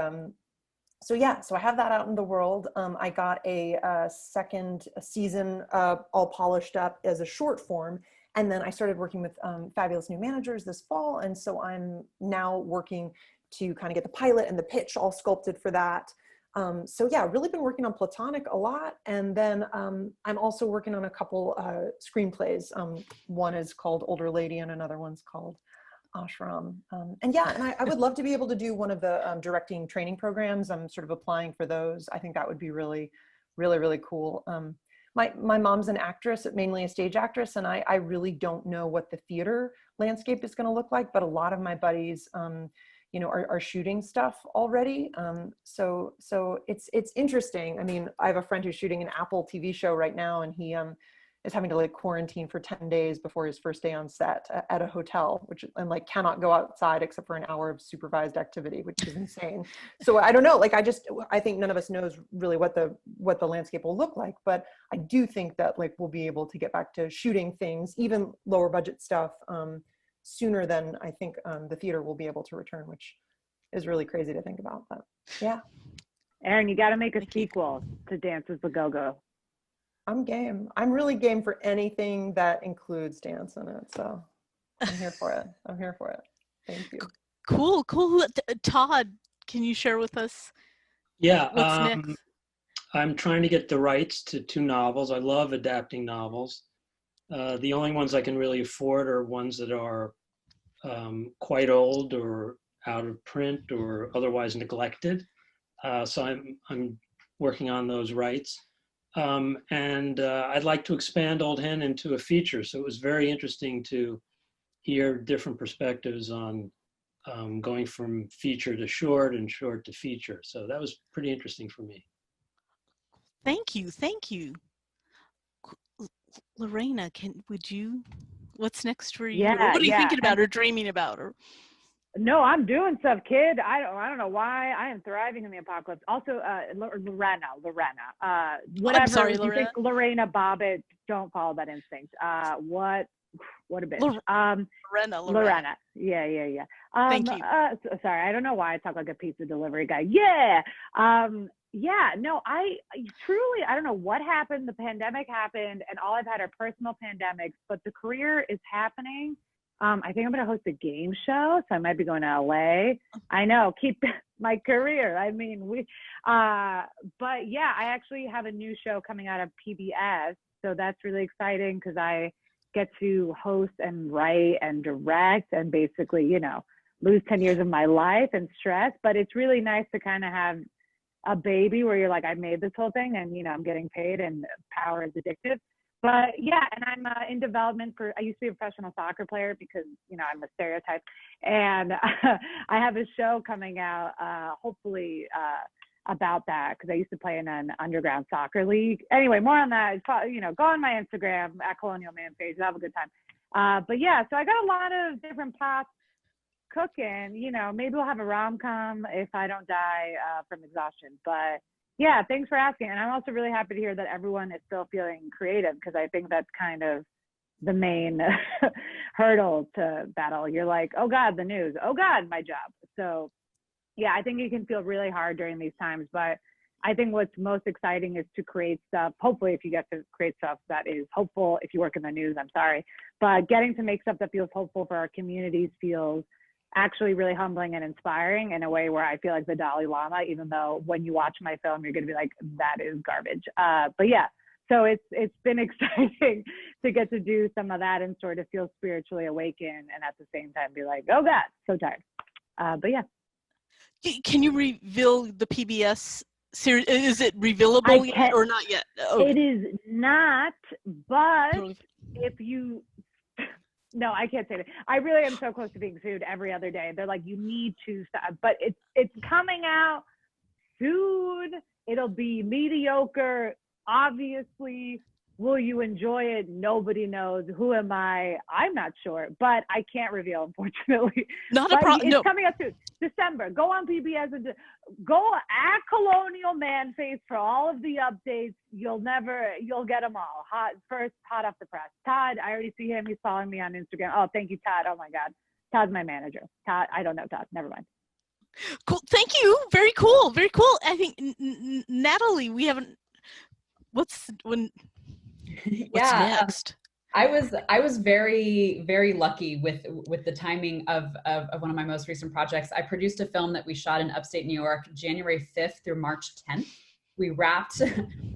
so I have that out in the world. I got a second season all polished up as a short form. And then I started working with fabulous new managers this fall. And so I'm now working to kind of get the pilot and the pitch all sculpted for that. So yeah, really been working on Platonic a lot. And then I'm also working on a couple screenplays. One is called Older Lady and another one's called Ashram. And I would love to be able to do one of the directing training programs. I'm sort of applying for those. I think that would be really, really, really cool. My mom's an actress, mainly a stage actress, and I really don't know what the theater landscape is going to look like, but a lot of my buddies are shooting stuff already. So it's interesting. I mean, I have a friend who's shooting an Apple TV show right now, and is having to like quarantine for 10 days before his first day on set at a hotel, and like cannot go outside except for an hour of supervised activity, which is insane. So I don't know, like I think none of us knows really what the landscape will look like, but I do think that like we'll be able to get back to shooting things, even lower budget stuff, sooner than I think the theater will be able to return, which is really crazy to think about. But yeah. Erin, you got to make a sequel to Dances the Go-Go. I'm game. I'm really game for anything that includes dance in it. So I'm here for it. I'm here for it. Thank you. Cool. Todd, can you share with us? Yeah. What's next? I'm trying to get the rights to 2 novels. I love adapting novels. The only ones I can really afford are ones that are quite old or out of print or otherwise neglected. So I'm working on those rights. And I'd like to expand Old Hen into a feature. So it was very interesting to hear different perspectives on going from feature to short and short to feature. So that was pretty interesting for me. Thank you. Lorena, what's next for you? Yeah, What are you thinking about or dreaming about? Or No, I'm doing stuff, kid. I don't know why. I am thriving in the apocalypse. Also, Lorena. Whatever. I'm sorry, if you Lorena. think Lorena Bobbitt, don't follow that instinct. What a bitch. Lorena. Yeah. Thank you. Sorry, I don't know why I talk like a pizza delivery guy. Yeah. No, I truly, I don't know what happened. The pandemic happened, and all I've had are personal pandemics, but the career is happening. I think I'm going to host a game show, so I might be going to LA. I know, keep my career. I mean, but yeah, I actually have a new show coming out of PBS, so that's really exciting because I get to host and write and direct and basically, lose 10 years of my life and stress. But it's really nice to kind of have a baby where you're like, I made this whole thing and, I'm getting paid and power is addictive. But yeah, and I'm in development I used to be a professional soccer player because, I'm a stereotype. And I have a show coming out, hopefully about that, because I used to play in an underground soccer league. Anyway, more on that. Go on my Instagram at Colonial Man page. Have a good time. But yeah, so I got a lot of different pots cooking. Maybe we'll have a rom-com if I don't die from exhaustion. But yeah, thanks for asking. And I'm also really happy to hear that everyone is still feeling creative, because I think that's kind of the main hurdle to battle. You're like, oh God, the news. Oh God, my job. So yeah, I think it can feel really hard during these times, but I think what's most exciting is to create stuff. Hopefully, if you get to create stuff that is hopeful, if you work in the news, I'm sorry, but getting to make stuff that feels hopeful for our communities feels actually really humbling and inspiring in a way where I feel like the Dalai Lama, even though when you watch my film, you're going to be like, that is garbage. But yeah, so it's been exciting to get to do some of that and sort of feel spiritually awakened and at the same time be like, oh God, so tired. But yeah. Can you reveal the PBS series? Is it revealable yet or not yet? Oh. It is not, but if you... No, I can't say that. I really am so close to being sued every other day. They're like, you need to stop. But it's coming out soon. It'll be mediocre. Obviously, will you enjoy it? Nobody knows. Who am I? I'm not sure, but I can't reveal, unfortunately. Not a problem. It's coming out soon. December. Go on PBS and go at Colonial Man Face for all of the updates. You'll get them all. Hot off the press. Todd, I already see him. He's following me on Instagram. Oh, thank you, Todd. Oh my God. Todd's my manager. Todd, I don't know Todd. Never mind. Cool. Thank you. Very cool. Very cool. I think Natalie, we haven't. What's next? I was very, very lucky with the timing of one of my most recent projects. I produced a film that we shot in upstate New York, January 5th through March 10th. We wrapped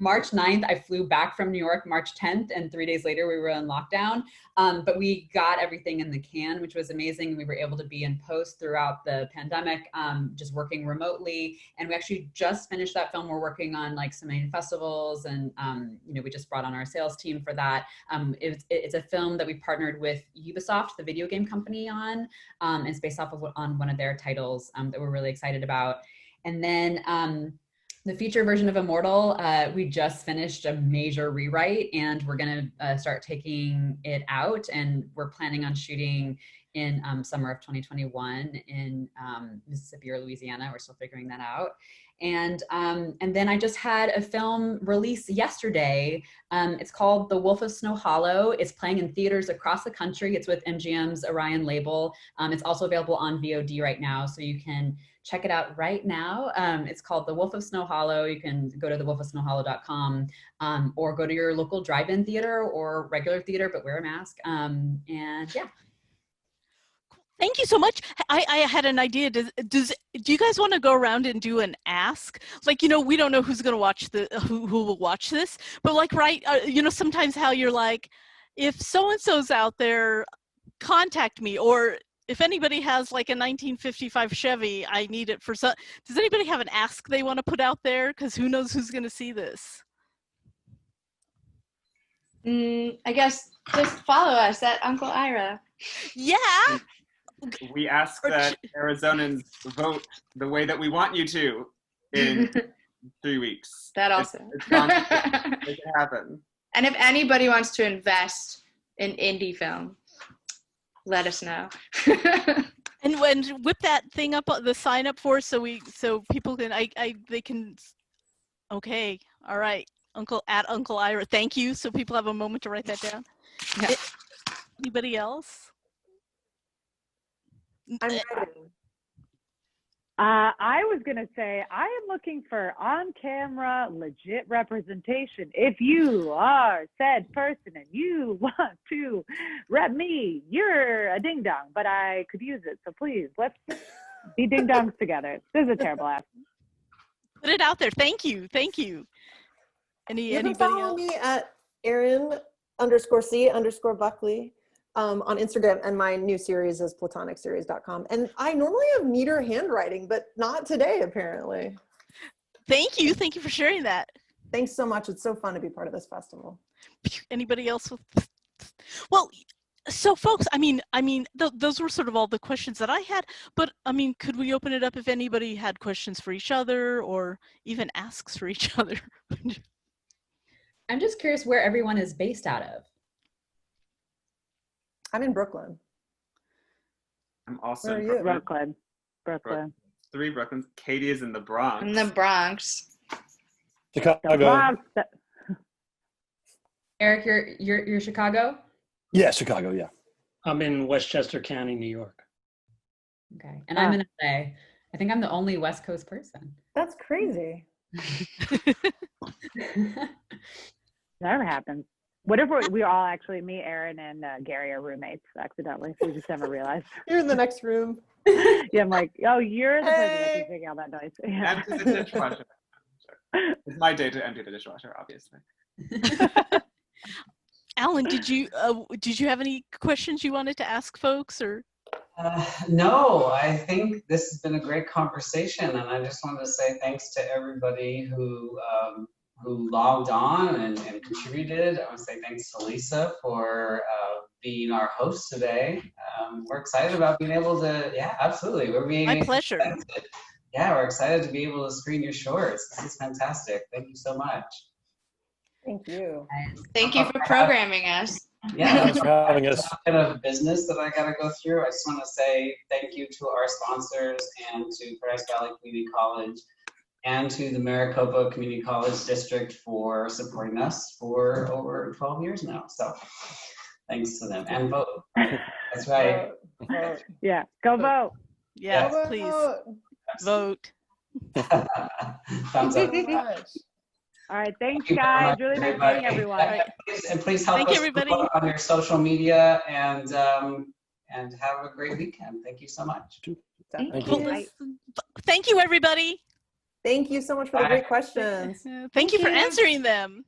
March 9th. I flew back from New York March 10th, and 3 days later we were in lockdown. But we got everything in the can, which was amazing. We were able to be in post throughout the pandemic, just working remotely. And we actually just finished that film. We're working on like so many festivals, and we just brought on our sales team for that. It's a film that we partnered with Ubisoft, the video game company, on. It's based off of on one of their titles that we're really excited about. And then the feature version of Immortal, we just finished a major rewrite, and we're going to start taking it out, and we're planning on shooting in summer of 2021 in Mississippi or Louisiana. We're still figuring that out. And then I just had a film release yesterday. It's called The Wolf of Snow Hollow. It's playing in theaters across the country. It's with MGM's Orion label. It's also available on VOD right now, so you can check it out right now. It's called The Wolf of Snow Hollow. You can go to thewolfofsnowhollow.com or go to your local drive-in theater or regular theater, but wear a mask. And yeah. Thank you so much. I had an idea. Do you guys want to go around and do an ask? Like, you know, we don't know who's going to watch who will watch this, but like, right, you know, sometimes how you're like, if so-and-so's out there, contact me, or if anybody has like a 1955 Chevy, I need it for some. Does anybody have an ask they want to put out there? Because who knows who's going to see this? I guess just follow us at Uncle Ira. Yeah. We ask that Arizonans vote the way that we want you to in 3 weeks. That also. It's make it happen. And if anybody wants to invest in indie film, let us know. And when whip that thing up, the sign up for, so people can, they can. Okay, all right, Uncle Ira. Thank you. So people have a moment to write that down. Yeah. Anybody else? I'm ready. I was going to say, I am looking for on-camera, legit representation. If you are said person and you want to rep me, you're a ding-dong, but I could use it. So please, let's be ding-dongs together. This is a terrible app. Put it out there. Thank you. Thank you. You can Anybody follow else? me at Erin_C_Buckley. On Instagram, and my new series is platonicseries.com. And I normally have neater handwriting, but not today, apparently. Thank you. Thank you for sharing that. Thanks so much. It's so fun to be part of this festival. Anybody else? Well, so folks, I mean, those were sort of all the questions that I had, but I mean, could we open it up if anybody had questions for each other or even asks for each other? I'm just curious where everyone is based out of. I'm in Brooklyn. I'm also Where are in you? Brooklyn. 3 Brooklyns. Katie is in the Bronx. In the Bronx. Chicago. Erik, you're Chicago? Yeah, Chicago, yeah. I'm in Westchester County, New York. Okay, and I'm in LA. I think I'm the only West Coast person. That's crazy. Never happens. What if we all actually, me, Erin, and Gary are roommates accidentally? We just never realized. You're in the next room. Yeah, I'm like, oh, you're the person that keeps making all that noise. Yeah. Empty the dishwasher. It's my day to empty the dishwasher, obviously. Alan, did you have any questions you wanted to ask folks, or? No, I think this has been a great conversation, and I just wanted to say thanks to everybody who logged on and contributed. I want to say thanks to Lisa for being our host today. We're excited about being able to, yeah, absolutely. We're being My pleasure. excited. Yeah, we're excited to be able to screen your shorts. This is fantastic. Thank you so much. Thank you. Thank you for programming us. Yeah, Thanks for having us. Kind of business that I got to go through. I just want to say thank you to our sponsors and to Paradise Valley Community College and to the Maricopa Community College District for supporting us for over 12 years now. So thanks to them. And vote. That's right. Vote. Yeah, go vote. Yeah, Vote. please vote. Thumbs up. All right, thanks, Thank you very guys. much, Really nice everybody. meeting everyone. And please help Thank us you, everybody. on your social media and have a great weekend. Thank you so much. Thank Well, you. thank you, everybody. Thank you so much for the great questions. Thank you for answering them.